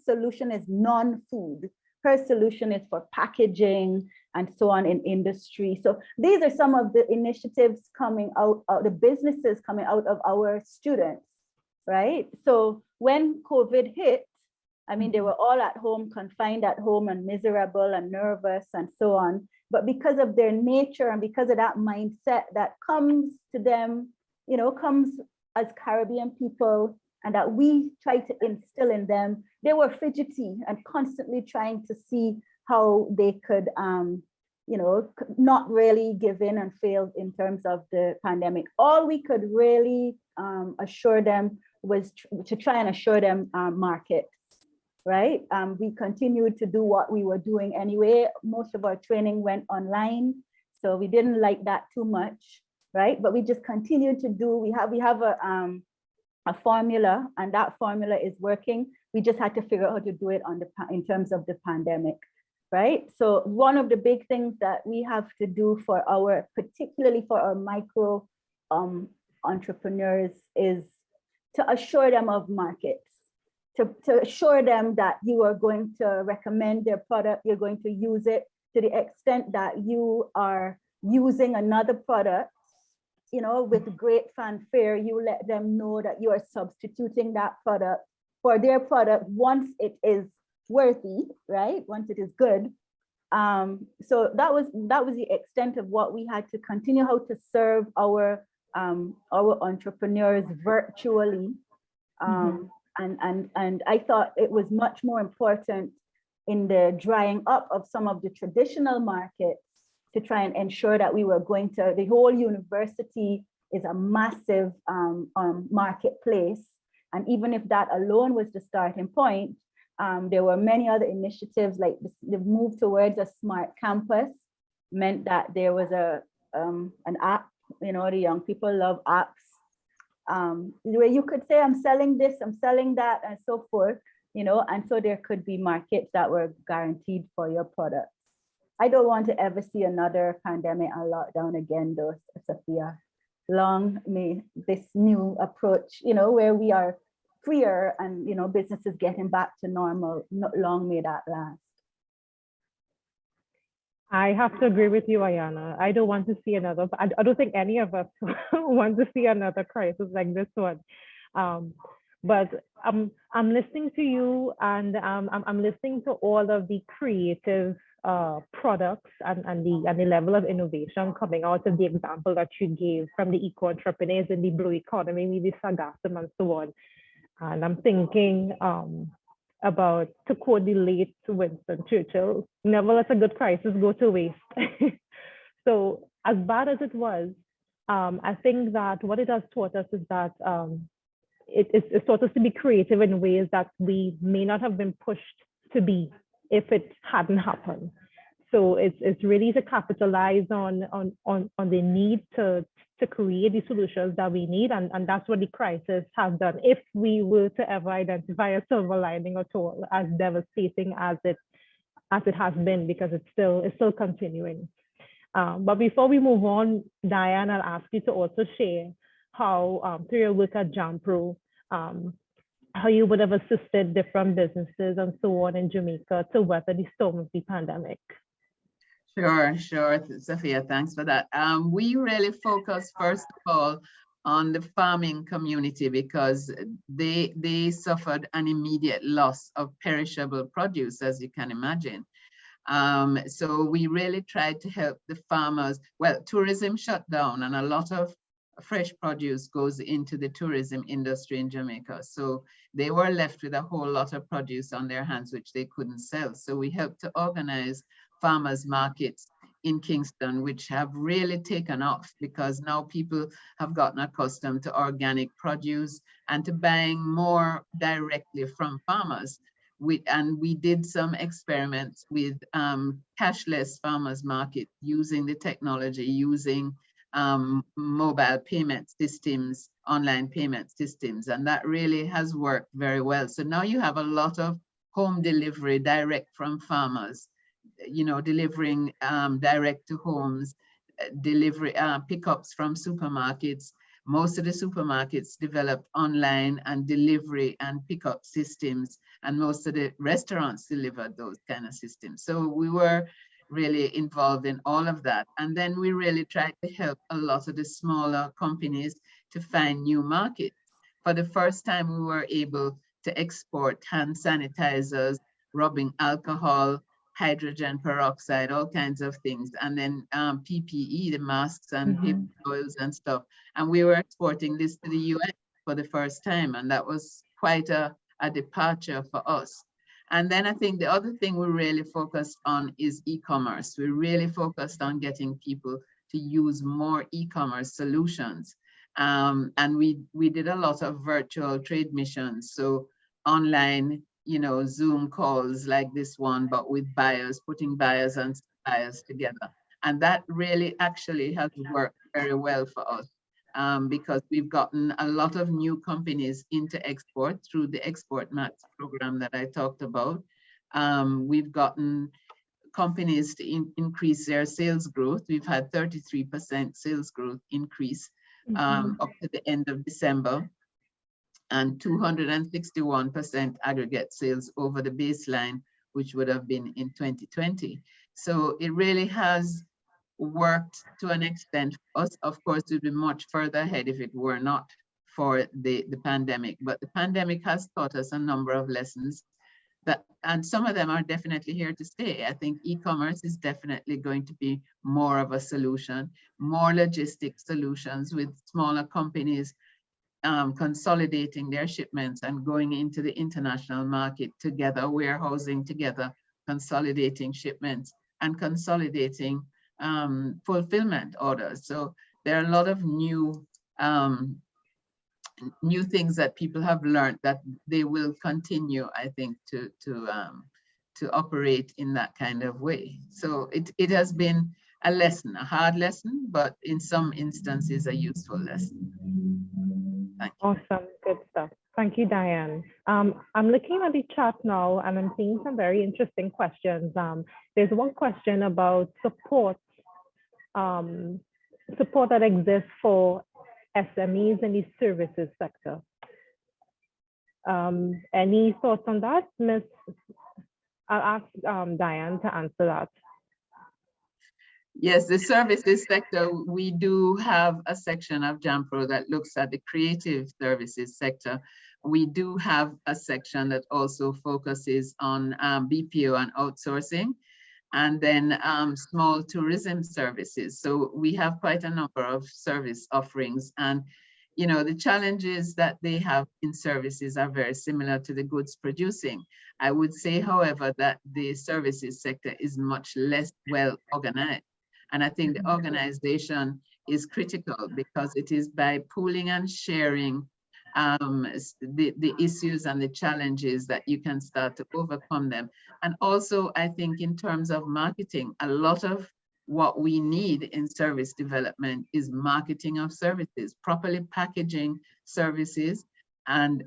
solution is non-food. Her solution is for packaging and so on in industry. So these are some of the initiatives coming out, the businesses coming out of our students, right? So when COVID hit, I mean, they were all at home, confined at home and miserable and nervous and so on. But because of their nature and because of that mindset that comes to them, comes as Caribbean people, and that we try to instill in them, they were fidgety and constantly trying to see how they could, not really give in and fail in terms of the pandemic. All we could really assure them was to try and assure them markets, right? We continued to do what we were doing anyway. Most of our training went online, so we didn't like that too much, right? But we just continued to do, we have a formula, and that formula is working. We just had to figure out how to do it in terms of the pandemic, right? So one of the big things that we have to do particularly for our micro entrepreneurs, is to assure them of markets, to assure them that you are going to recommend their product, you're going to use it to the extent that you are using another product, with great fanfare. You let them know that you are substituting that product for their product once it is worthy, right? Once it is good. So that was the extent of what we had to continue, how to serve our entrepreneurs virtually. And I thought it was much more important in the drying up of some of the traditional markets to try and ensure that we were going to, the whole university is a massive marketplace. And even if that alone was the starting point, there were many other initiatives, like the move towards a smart campus meant that there was an app, the young people love apps, where you could say, I'm selling this, I'm selling that, and so forth, and so there could be markets that were guaranteed for your product. I don't want to ever see another pandemic or lockdown again, though, Sophia. long may this new approach, where we are freer and, businesses getting back to normal, long may that last. I have to agree with you, Ayanna. I don't want to see another, I don't think any of us want to see another crisis like this one. But I'm listening to you, and I'm listening to all of the creative products and the level of innovation coming out of the example that you gave from the eco entrepreneurs in the blue economy, maybe Sargassum and so on. And I'm thinking about, to quote the late Winston Churchill, never let a good crisis go to waste. So as bad as it was, I think that what it has taught us is that it's taught us to be creative in ways that we may not have been pushed to be if it hadn't happened. So it's really to capitalize on the need to create the solutions that we need, and that's what the crisis has done. If we were to ever identify a silver lining at all, as devastating as it has been, because it's still continuing. But before we move on, Diane, I'll ask you to also share how through your work at JAMPRO, how you would have assisted different businesses and so on in Jamaica to weather the storm of the pandemic. Sure, Sophia, thanks for that. We really focus, first of all, on the farming community, because they suffered an immediate loss of perishable produce, as you can imagine. So we really tried to help the farmers. Well, tourism shut down, and a lot of fresh produce goes into the tourism industry in Jamaica. So they were left with a whole lot of produce on their hands, which they couldn't sell. So we helped to organize farmers markets in Kingston, which have really taken off, because now people have gotten accustomed to organic produce and to buying more directly from farmers. We did some experiments with cashless farmers market, using the technology, using mobile payment systems, online payment systems, and that really has worked very well. So now you have a lot of home delivery direct from farmers, delivering direct to homes, delivery pickups from supermarkets. Most of the supermarkets developed online and delivery and pickup systems, and most of the restaurants delivered those kind of systems. So we were really involved in all of that. And then we really tried to help a lot of the smaller companies to find new markets. For the first time, we were able to export hand sanitizers, rubbing alcohol, hydrogen peroxide, all kinds of things, and then PPE, the masks and paper towels and stuff. And we were exporting this to the US for the first time, and that was quite a departure for us. And then I think the other thing we really focused on is e-commerce. We really focused on getting people to use more e-commerce solutions. And we did a lot of virtual trade missions. So online, Zoom calls like this one, but with buyers, putting buyers and suppliers together. And that really actually has worked very well for us, because we've gotten a lot of new companies into export through the Export Max program that I talked about. We've gotten companies to increase their sales growth. We've had 33% sales growth increase up to the end of December, and 261% aggregate sales over the baseline, which would have been in 2020. So it really has worked to an extent for us. Of course, we'd be much further ahead if it were not for the pandemic, but the pandemic has taught us a number of lessons, and some of them are definitely here to stay. I think e-commerce is definitely going to be more of a solution, more logistic solutions with smaller companies consolidating their shipments and going into the international market together, warehousing together, consolidating shipments and consolidating fulfillment orders. So there are a lot of new things that people have learned that they will continue, I think, to operate in that kind of way. So it has been a lesson, a hard lesson, but in some instances a useful lesson. Thank you. Awesome, good stuff. Thank you, Diane. I'm looking at the chat now, and I'm seeing some very interesting questions. There's one question about support that exists for SMEs in the services sector. Any thoughts on that, Ms.? I'll ask Diane to answer that. Yes, the services sector, we do have a section of JAMPRO that looks at the creative services sector. We do have a section that also focuses on BPO and outsourcing, and then small tourism services. So we have quite a number of service offerings, and you know, the challenges that they have in services are very similar to the goods producing. I would say, however, that the services sector is much less well organized. And I think the organization is critical because it is by pooling and sharing the issues and the challenges that you can start to overcome them. And also, I think in terms of marketing, a lot of what we need in service development is marketing of services, properly packaging services, and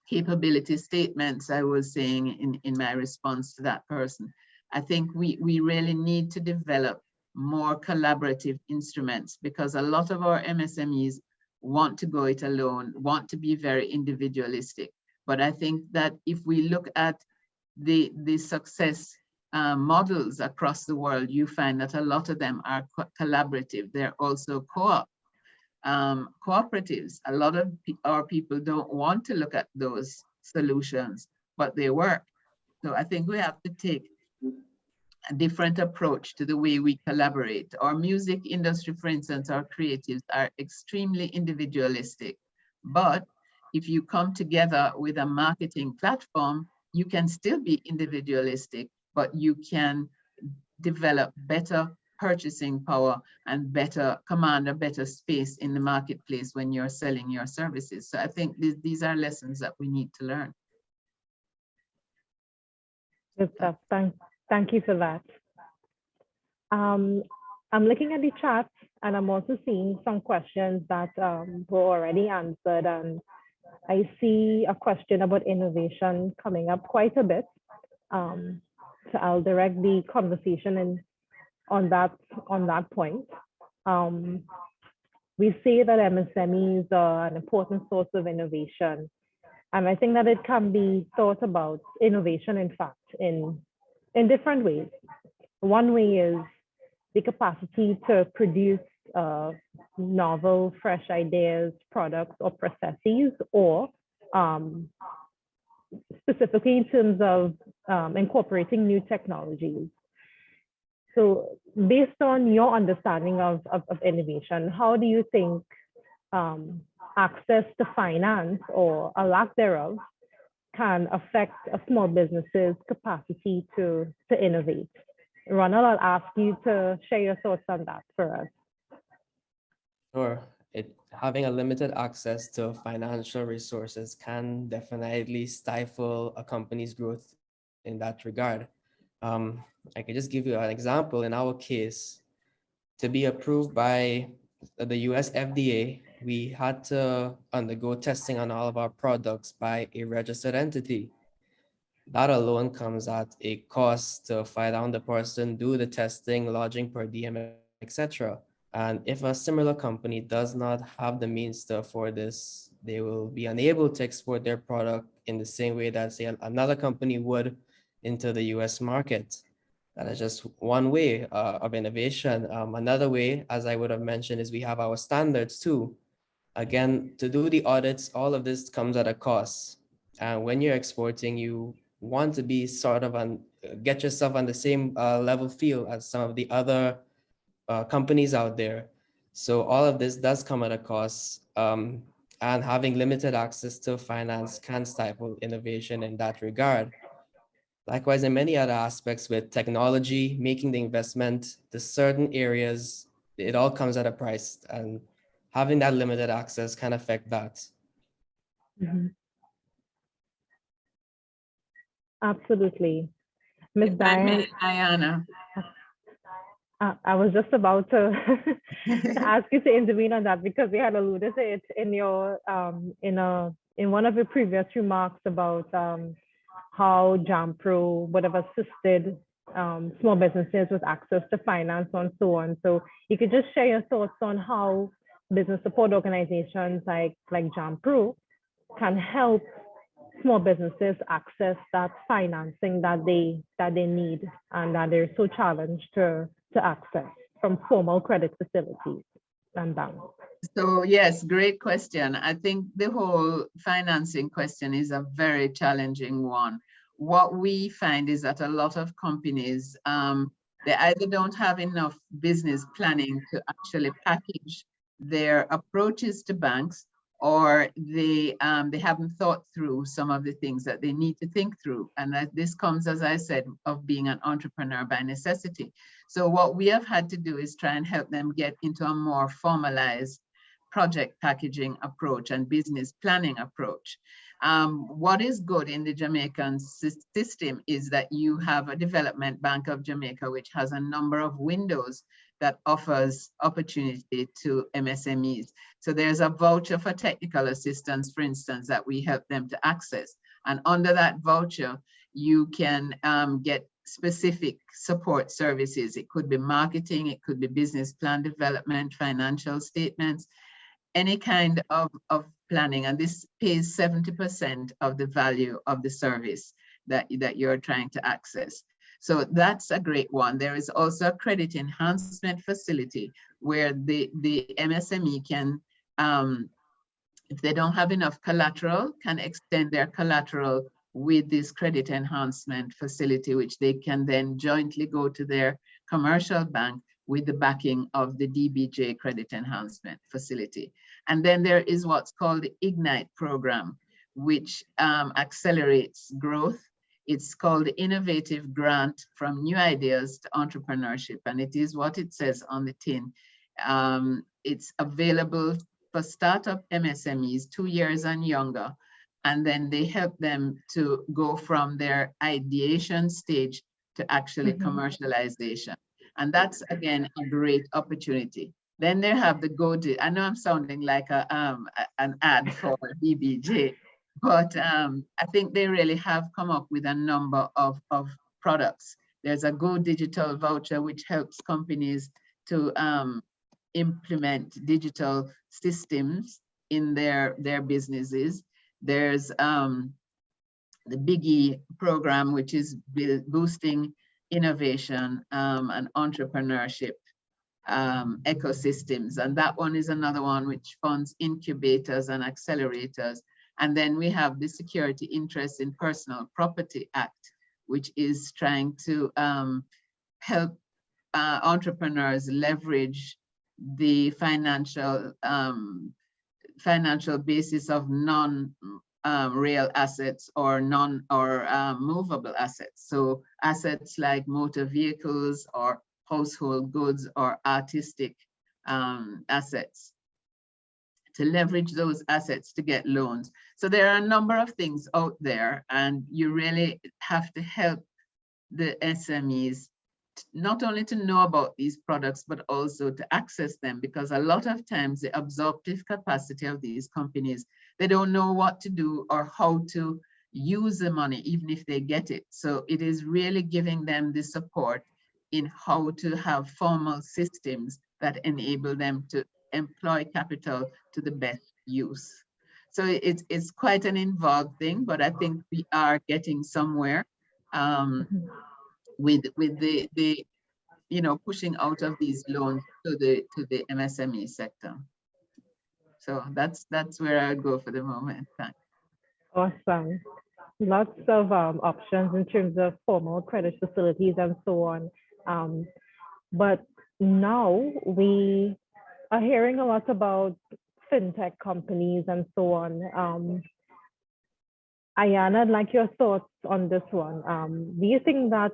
capability statements, I was saying in my response to that person. I think we really need to develop more collaborative instruments because a lot of our MSMEs want to go it alone, want to be very individualistic. But I think that if we look at the success models across the world, you find that a lot of them are collaborative. They're also cooperatives. A lot of our people don't want to look at those solutions, but they work. So I think we have to take a different approach to the way we collaborate. Our music industry, for instance, our creatives are extremely individualistic. But if you come together with a marketing platform, you can still be individualistic, but you can develop better purchasing power and better command a better space in the marketplace when you're selling your services. So I think these are lessons that we need to learn. Good stuff. Thank you for that. I'm looking at the chat and I'm also seeing some questions that were already answered. And I see a question about innovation coming up quite a bit. So I'll direct the conversation on that point. We say that MSMEs are an important source of innovation. And I think that it can be thought about innovation, in fact, in different ways. One way is the capacity to produce novel, fresh ideas, products, or processes, or specifically in terms of incorporating new technologies. So based on your understanding of innovation, how do you think access to finance or a lack thereof can affect a small business's capacity to innovate? Ronald, I'll ask you to share your thoughts on that for us. Sure. Having a limited access to financial resources can definitely stifle a company's growth in that regard. I can just give you an example. In our case, to be approved by the US FDA, we had to undergo testing on all of our products by a registered entity. That alone comes at a cost to file down the person, do the testing, lodging per diem, etc. And if a similar company does not have the means to afford this, they will be unable to export their product in the same way that, say, another company would into the US market. That is just one way of innovation. Another way, as I would have mentioned, is we have our standards too. Again, to do the audits, all of this comes at a cost. And when you're exporting, you want to be sort of get yourself on the same level field as some of the other companies out there. So all of this does come at a cost. And having limited access to finance can stifle innovation in that regard. Likewise, in many other aspects with technology, making the investment to certain areas, it all comes at a price, and having that limited access can affect that. Mm-hmm. Absolutely. Ms. Diane, Ayanna. I was just about to ask you to intervene on that because we had alluded to it in your in one of your previous remarks about how JAMPRO would have assisted small businesses with access to finance and so on. So you could just share your thoughts on how business support organizations like JAMPRO can help small businesses access that financing that they need and that they're so challenged to access from formal credit facilities and banks. So yes, great question. I think the whole financing question is a very challenging one. What we find is that a lot of companies, they either don't have enough business planning to actually package their approaches to banks, or they haven't thought through some of the things that they need to think through. And that this comes, as I said, of being an entrepreneur by necessity. So what we have had to do is try and help them get into a more formalized project packaging approach and business planning approach. What is good in the Jamaican system is that you have a Development Bank of Jamaica, which has a number of windows that offers opportunity to MSMEs. So there's a voucher for technical assistance, for instance, that we help them to access. And under that voucher, you can get specific support services. It could be marketing, it could be business plan development, financial statements, any kind of planning. And this pays 70% of the value of the service that you're trying to access. So that's a great one. There is also a credit enhancement facility where the MSME can, if they don't have enough collateral, can extend their collateral with this credit enhancement facility, which they can then jointly go to their commercial bank with the backing of the DBJ credit enhancement facility. And then there is what's called the Ignite program, which accelerates growth. It's called the Innovative Grant from New Ideas to Entrepreneurship, and it is what it says on the tin. It's available for startup MSMEs 2 years and younger, and then they help them to go from their ideation stage to actually commercialization. And that's, again, a great opportunity. Then they have the GoDi. I know I'm sounding like an ad for DBJ, but I think they really have come up with a number of products. There's a Go Digital voucher, which helps companies to implement digital systems in their businesses. There's the Biggie program, which is boosting innovation and entrepreneurship ecosystems. And that one is another one which funds incubators and accelerators. And then we have the Security Interest in Personal Property Act, which is trying to help entrepreneurs leverage the financial basis of non-real assets or movable assets. So assets like motor vehicles or household goods or artistic assets, to leverage those assets to get loans. So there are a number of things out there, and you really have to help the SMEs not only to know about these products, but also to access them, because a lot of times the absorptive capacity of these companies, they don't know what to do or how to use the money, even if they get it. So it is really giving them the support in how to have formal systems that enable them to employ capital to the best use. So it's quite an involved thing, but I think we are getting somewhere with the pushing out of these loans to the MSME sector. So that's where I go for the moment. Thanks. Awesome. Lots of options in terms of formal credit facilities and so on. But now we are hearing a lot about fintech companies and so on. Ayanna, I'd like your thoughts on this one. Do you think that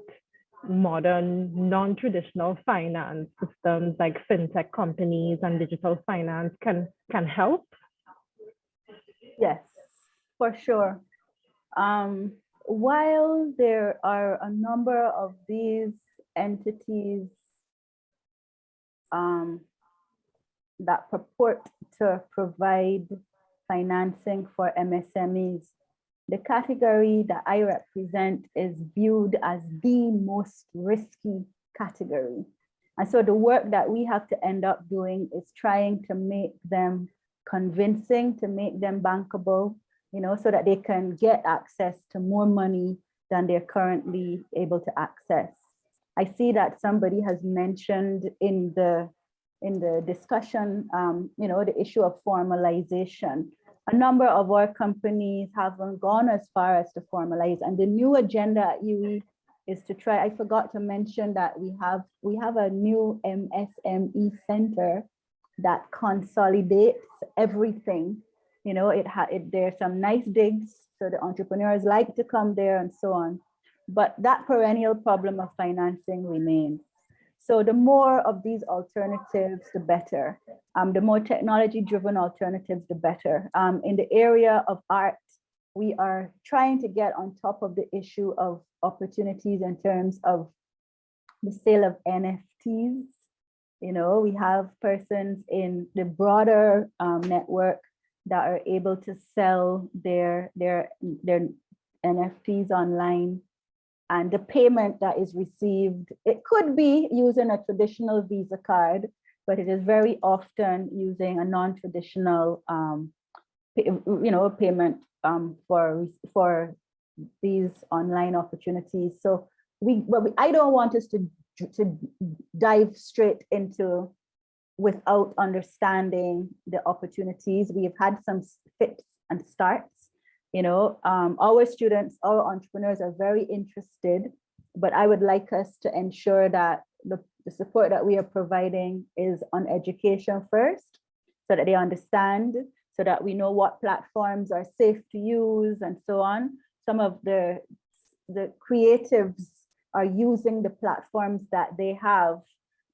modern, non-traditional finance systems like fintech companies and digital finance can help? Yes, for sure. While there are a number of these entities that purport to provide financing for MSMEs, the category that I represent is viewed as the most risky category. And so the work that we have to end up doing is trying to make them convincing, to make them bankable, you know, so that they can get access to more money than they're currently able to access. I see that somebody has mentioned in the discussion, you know, the issue of formalization. A number of our companies haven't gone as far as to formalize, and the new agenda at UE is to try. I forgot to mention that we have a new MSME center that consolidates everything. You know, there's some nice digs, so the entrepreneurs like to come there and so on. But that perennial problem of financing remains. So the more of these alternatives, the better. The more technology-driven alternatives, the better. In the area of art, we are trying to get on top of the issue of opportunities in terms of the sale of NFTs. You know, we have persons in the broader network that are able to sell their NFTs online. And the payment that is received, it could be using a traditional Visa card, but it is very often using a non-traditional, you know, payment for these online opportunities. So I don't want us to dive straight into without understanding the opportunities. We have had some fits and starts. You know, our students, our entrepreneurs are very interested, but I would like us to ensure that the support that we are providing is on education first, so that they understand, so that we know what platforms are safe to use and so on. Some of the creatives are using the platforms that they have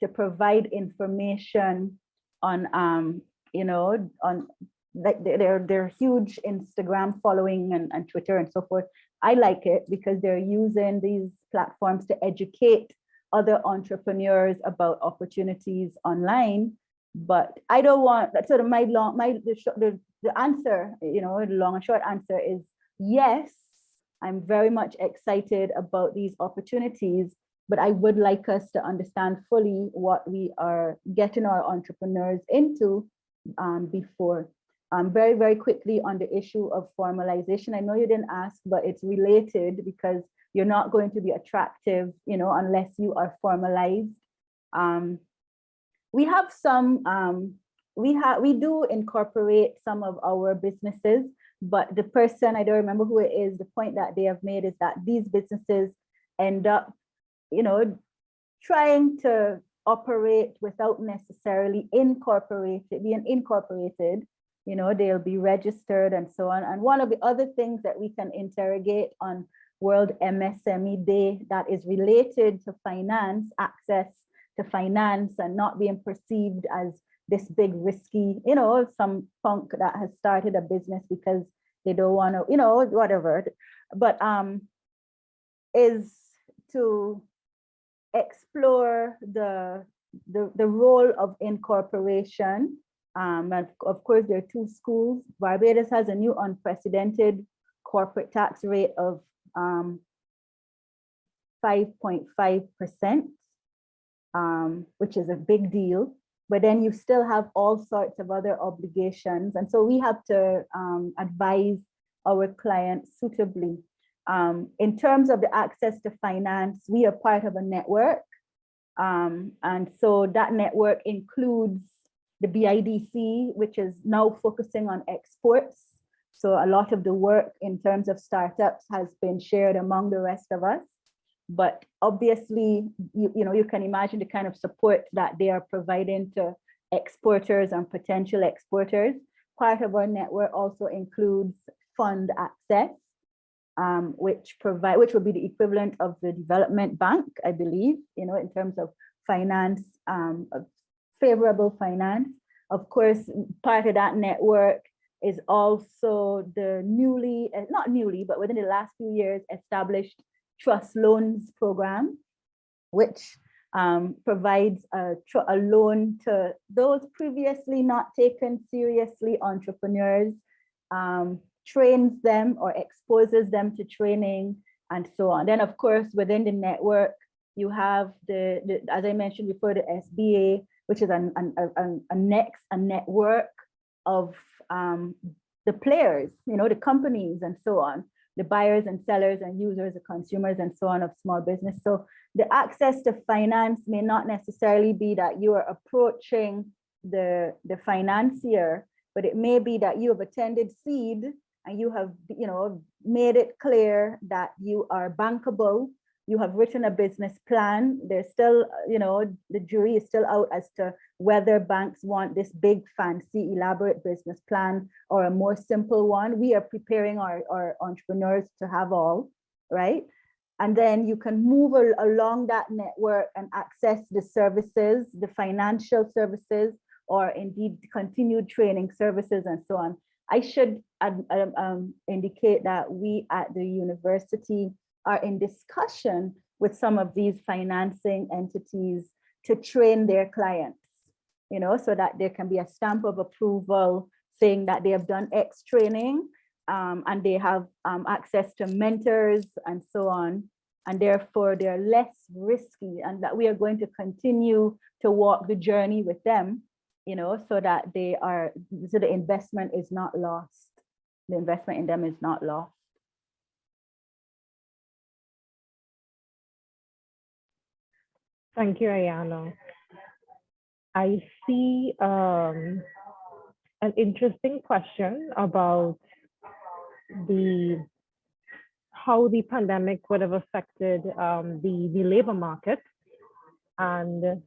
to provide information on, you know, on like their huge Instagram following and Twitter and so forth. I like it because they're using these platforms to educate other entrepreneurs about opportunities online. But I don't want that. So the answer, you know, the long and short answer is yes. I'm very much excited about these opportunities, but I would like us to understand fully what we are getting our entrepreneurs into before. Very, very quickly on the issue of formalization. I know you didn't ask, but it's related because you're not going to be attractive, you know, unless you are formalized. We have some, we do incorporate some of our businesses, but the person, I don't remember who it is, the point that they have made is that these businesses end up, you know, trying to operate without necessarily being incorporated. You know, they'll be registered and so on. And one of the other things that we can interrogate on World MSME Day that is related to finance, access to finance, and not being perceived as this big risky, you know, some punk that has started a business because they don't want to, you know, whatever. But is to explore the role of incorporation. And of course, there are two schools. Barbados has a new unprecedented corporate tax rate of 5.5%, which is a big deal. But then you still have all sorts of other obligations. And so we have to advise our clients suitably. In terms of the access to finance, we are part of a network. And so that network includes the BIDC, which is now focusing on exports. So a lot of the work in terms of startups has been shared among the rest of us. But obviously, you know, you can imagine the kind of support that they are providing to exporters and potential exporters. Part of our network also includes fund access, which would be the equivalent of the development bank, I believe, you know, in terms of finance, favorable finance. Of course, part of that network is also the not newly, but within the last few years established trust loans program, which provides a loan to those previously not taken seriously entrepreneurs, trains them or exposes them to training and so on. Then of course, within the network, You have as I mentioned before, the SBA, which is a network of the players, the companies and so on, the buyers and sellers and users, the consumers and so on of small business. So the access to finance may not necessarily be that you are approaching the financier, but it may be that you have attended seed and you have, made it clear that you are bankable. You have written a business plan. There's still, the jury is still out as to whether banks want this big, fancy, elaborate business plan or a more simple one. We are preparing our entrepreneurs to have all, right? And then you can move along that network and access the services, the financial services, or indeed continued training services and so on. I should indicate that we at the university are in discussion with some of these financing entities to train their clients, so that there can be a stamp of approval saying that they have done X training and they have access to mentors and so on. And therefore they're less risky, and that we are going to continue to walk the journey with them, so that so the investment is not lost. The investment in them is not lost. Thank you, Ayanna. I see an interesting question about how the pandemic would have affected the labor market, and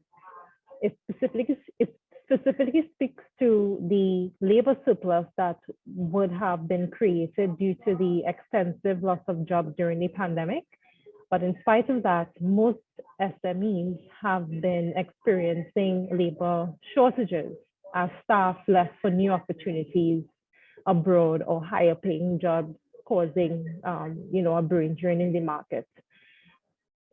it specifically speaks to the labor surplus that would have been created due to the extensive loss of jobs during the pandemic. But in spite of that, most SMEs have been experiencing labor shortages as staff left for new opportunities abroad or higher paying jobs, causing a brain drain in the market.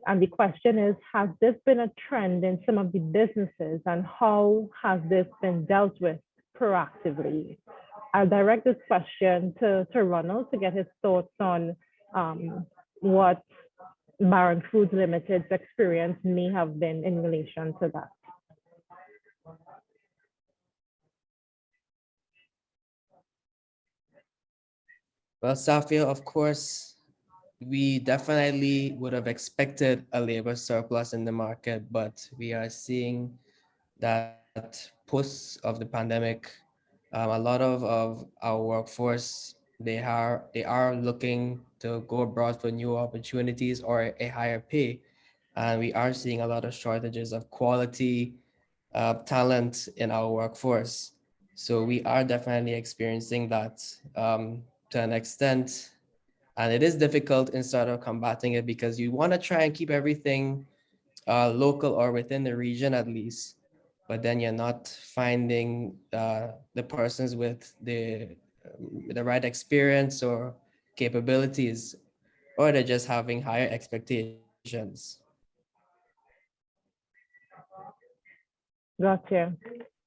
And the question is, has this been a trend in some of the businesses, and how has this been dealt with proactively? I'll direct this question to Ronald to get his thoughts on what Baron Foods Limited's experience may have been in relation to that. Well, Safia, of course, we definitely would have expected a labor surplus in the market, but we are seeing that post of the pandemic, a lot of our workforce, they are looking to go abroad for new opportunities or a higher pay. And we are seeing a lot of shortages of quality talent in our workforce. So we are definitely experiencing that to an extent. And it is difficult in sort of combating it, because you want to try and keep everything local or within the region at least, but then you're not finding the persons with the right experience or capabilities, or they're just having higher expectations. Gotcha.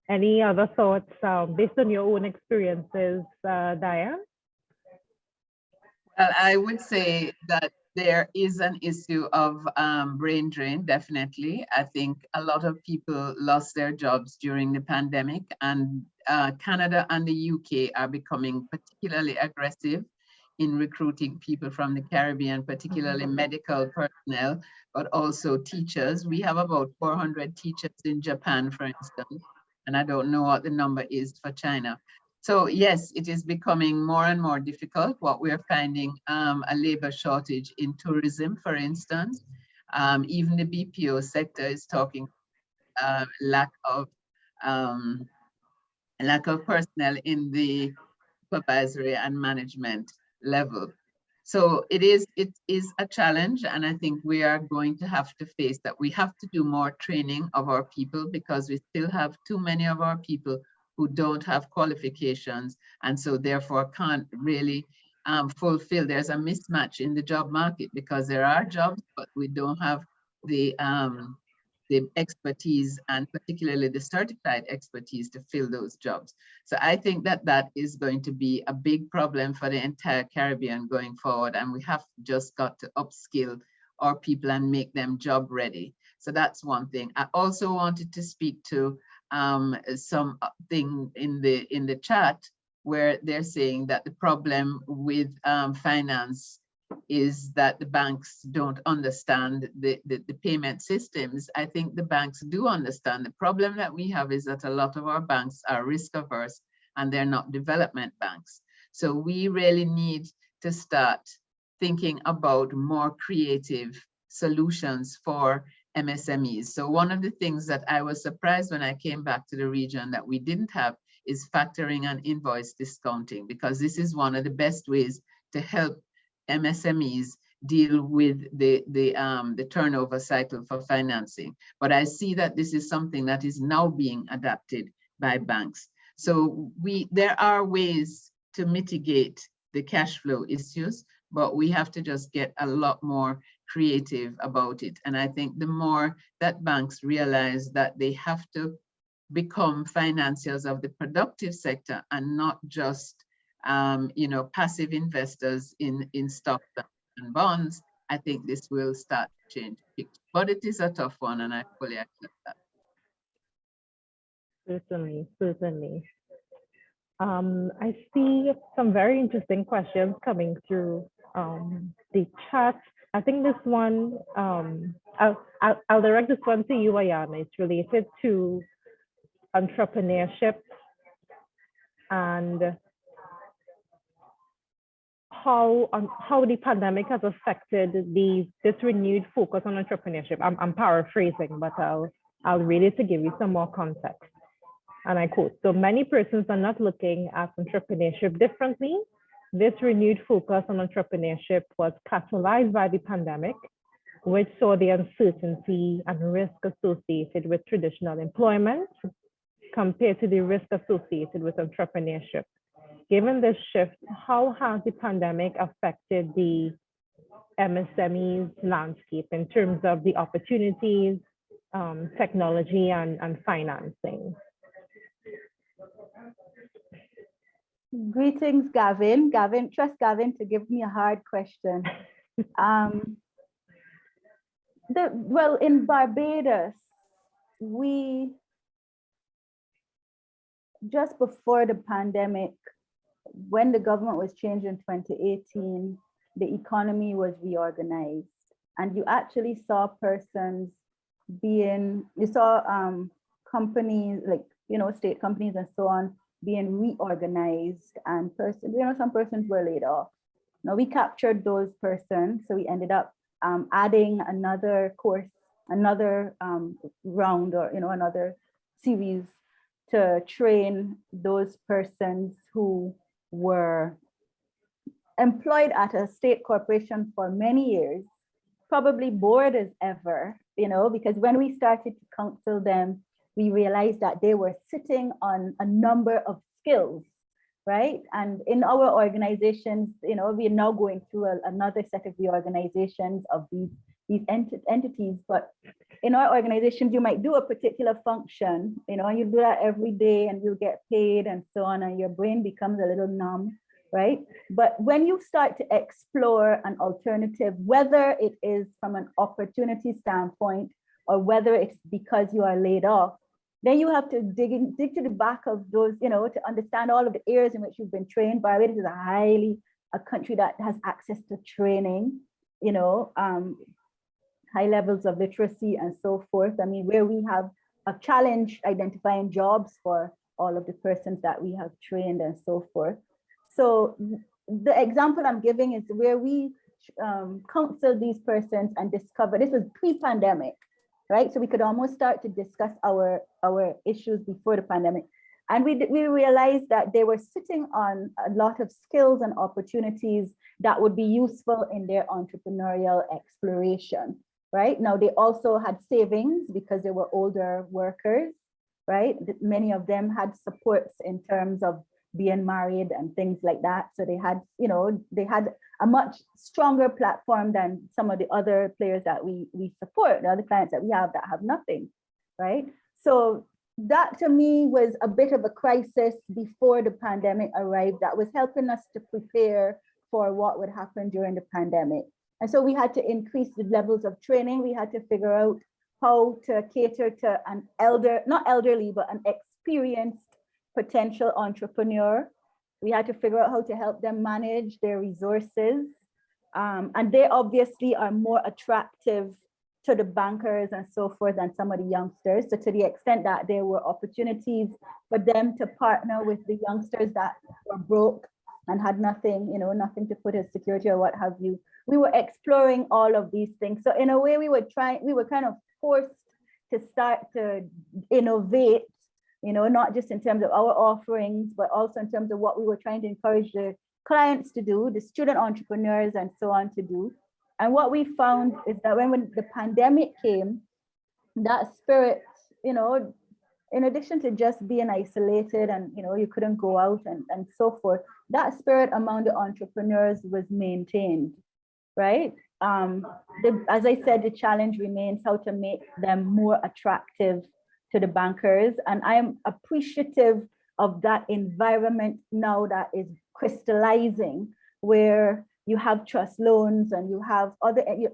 Any other thoughts based on your own experiences, Diane? Well, I would say that there is an issue of brain drain, definitely. I think a lot of people lost their jobs during the pandemic, and Canada and the UK are becoming particularly aggressive in recruiting people from the Caribbean, particularly medical personnel, but also teachers. We have about 400 teachers in Japan, for instance, and I don't know what the number is for China. So yes, it is becoming more and more difficult. What we're finding, a labor shortage in tourism, for instance. Even the BPO sector is talking lack of personnel in the supervisory and management level. So it is a challenge, and I think we are going to have to face that. We have to do more training of our people, because we still have too many of our people who don't have qualifications, and so therefore can't really fulfill. There's a mismatch in the job market, because there are jobs, but we don't have the expertise, and particularly the certified expertise, to fill those jobs. So I think that is going to be a big problem for the entire Caribbean going forward, and we have just got to upskill our people and make them job ready. So that's one thing. I also wanted to speak to something in the chat where they're saying that the problem with finance is that the banks don't understand the payment systems. I think the banks do understand. The problem that we have is that a lot of our banks are risk averse and they're not development banks. So we really need to start thinking about more creative solutions for MSMEs. So one of the things that I was surprised when I came back to the region that we didn't have is factoring and invoice discounting, because this is one of the best ways to help MSMEs deal with the turnover cycle for financing. But I see that this is something that is now being adapted by banks. So there are ways to mitigate the cash flow issues, but we have to just get a lot more creative about it. And I think the more that banks realize that they have to become financiers of the productive sector and not just passive investors in stocks and bonds, I think this will start to change the picture. But it is a tough one, and I fully accept that. Certainly, certainly. I see some very interesting questions coming through the chat. I think this one, I'll direct this one to you, Ayanna. It's related to entrepreneurship and how the pandemic has affected this renewed focus on entrepreneurship. I'm paraphrasing, but I'll read it to give you some more context. And I quote, "So many persons are not looking at entrepreneurship differently. This renewed focus on entrepreneurship was catalyzed by the pandemic, which saw the uncertainty and risk associated with traditional employment compared to the risk associated with entrepreneurship. Given this shift, how has the pandemic affected the MSME's landscape in terms of the opportunities, technology, and financing?" Greetings, Gavin. Trust Gavin to give me a hard question. Well, in Barbados, we, just before the pandemic, when the government was changed in 2018, the economy was reorganized. And you actually saw persons companies like, state companies and so on being reorganized, and some persons were laid off. Now we captured those persons, so we ended up adding another course, another round, or another series to train those persons who were employed at a state corporation for many years, probably bored as ever, because when we started to counsel them, we realized that they were sitting on a number of skills, right? And in our organizations, we are now going through another set of reorganizations of these entities. But in our organizations, you might do a particular function, and you do that every day and you'll get paid and so on, and your brain becomes a little numb, right? But when you start to explore an alternative, whether it is from an opportunity standpoint or whether it's because you are laid off, then you have to dig to the back of those, to understand all of the areas in which you've been trained. Barbados is a country that has access to training, high levels of literacy and so forth. I mean, where we have a challenge identifying jobs for all of the persons that we have trained and so forth. So the example I'm giving is where we counseled these persons and discovered, this was pre-pandemic, right? So we could almost start to discuss our issues before the pandemic. And we realized that they were sitting on a lot of skills and opportunities that would be useful in their entrepreneurial exploration, right? Now, they also had savings because they were older workers, right? Many of them had supports in terms of being married and things like that. So they had, they had a much stronger platform than some of the other players that we support, the other clients that we have that have nothing, right? So that to me was a bit of a crisis before the pandemic arrived that was helping us to prepare for what would happen during the pandemic. And so we had to increase the levels of training. We had to figure out how to cater to an not elderly, but an experienced potential entrepreneur. We had to figure out how to help them manage their resources. And they obviously are more attractive to the bankers and so forth than some of the youngsters. So to the extent that there were opportunities for them to partner with the youngsters that were broke and had nothing, nothing to put as security or what have you, we were exploring all of these things. So in a way, we were kind of forced to start to innovate, not just in terms of our offerings, but also in terms of what we were trying to encourage the clients to do, the student entrepreneurs and so on to do. And what we found is that when the pandemic came, that spirit, in addition to just being isolated and, you couldn't go out and so forth, that spirit among the entrepreneurs was maintained, right? As I said, the challenge remains how to make them more attractive to the bankers. And I am appreciative of that environment now that is crystallizing, where you have trust loans and you have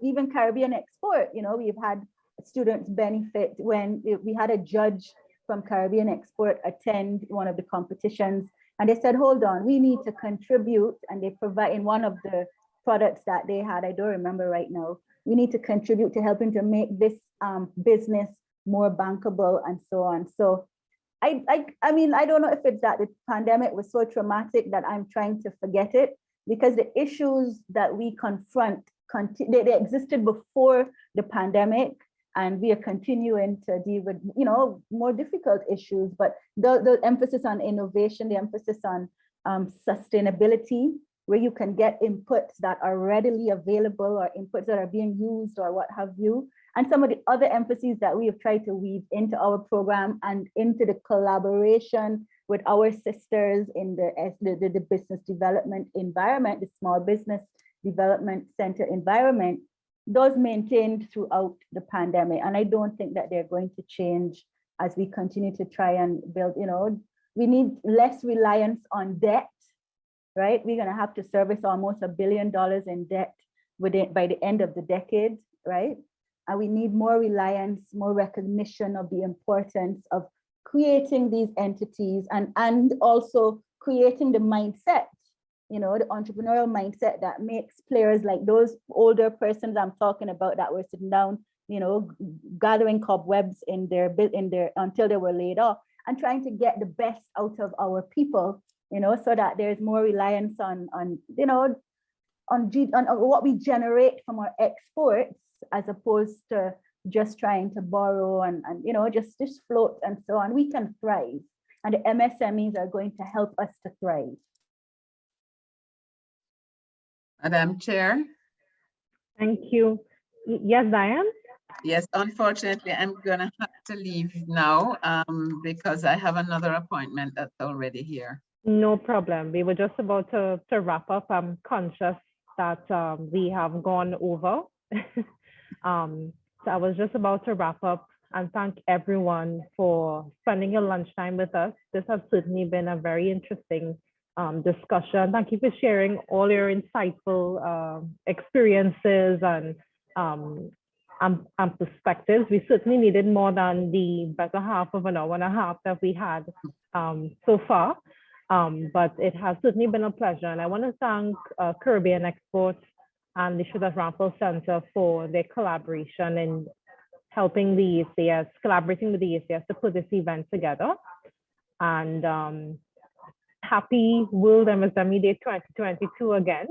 even Caribbean export. We've had students benefit when we had a judge from Caribbean export attend one of the competitions, and they said, hold on, we need to contribute. And they provide in one of the products that they had, I don't remember right now, we need to contribute to helping to make this business more bankable and so on. So I mean, I don't know if it's that the pandemic was so traumatic that I'm trying to forget it, because the issues that we confront, they existed before the pandemic, and we are continuing to deal with, more difficult issues. But the emphasis on innovation, the emphasis on sustainability, where you can get inputs that are readily available or inputs that are being used or what have you. And some of the other emphases that we have tried to weave into our program and into the collaboration with our sisters in the business development environment, the small business development center environment, those maintained throughout the pandemic. And I don't think that they're going to change as we continue to try and build, we need less reliance on debt, right? We're gonna have to service almost $1 billion in debt by the end of the decade, right? And we need more reliance, more recognition of the importance of creating these entities and also creating the mindset, the entrepreneurial mindset that makes players like those older persons I'm talking about that were sitting down, gathering cobwebs in their until they were laid off, and trying to get the best out of our people, so that there's more reliance on what we generate from our exports, as opposed to just trying to borrow and just float and so on. We can thrive, and the MSMEs are going to help us to thrive. Madam Chair. Thank you. Yes, Diane? Yes, unfortunately, I'm gonna have to leave now because I have another appointment that's already here. No problem. We were just about to wrap up. I'm conscious that we have gone over. So I was just about to wrap up and thank everyone for spending your lunchtime with us. This has certainly been a very interesting discussion. Thank you for sharing all your insightful experiences and perspectives. We certainly needed more than the better half of an hour and a half that we had so far. But it has certainly been a pleasure. And I want to thank Caribbean Export and the Shridath Ramphal Center for their collaboration in helping the ECS, collaborating with the ECS to put this event together. And happy World MSME Day 2022 again.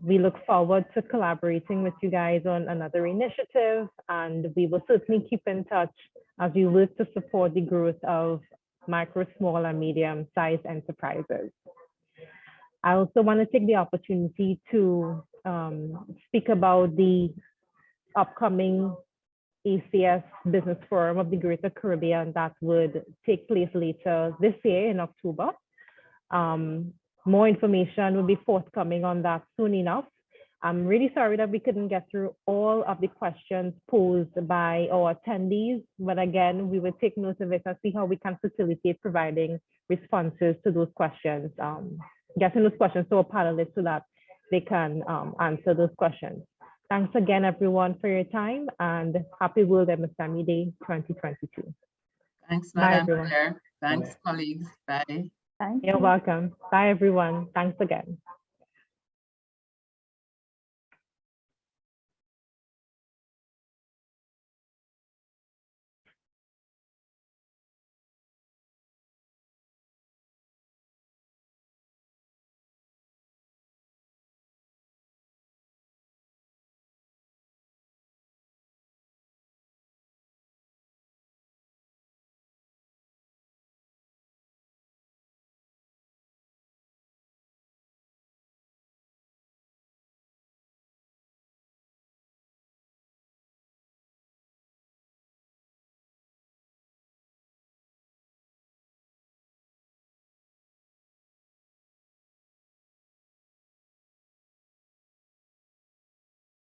We look forward to collaborating with you guys on another initiative, and we will certainly keep in touch as we work to support the growth of micro, small, and medium-sized enterprises. I also want to take the opportunity to speak about the upcoming ACS Business Forum of the Greater Caribbean that would take place later this year in October. More information will be forthcoming on that soon enough. I'm really sorry that we couldn't get through all of the questions posed by our attendees, but again, we will take note of it and see how we can facilitate providing responses to those questions, getting those questions to our panelists so that they can answer those questions. Thanks again, everyone, for your time, and happy World MSME Day 2022. Thanks, Bye, Madam everyone. Chair. Thanks, colleagues. Bye. Thank You're you. welcome. Bye, everyone. Thanks again.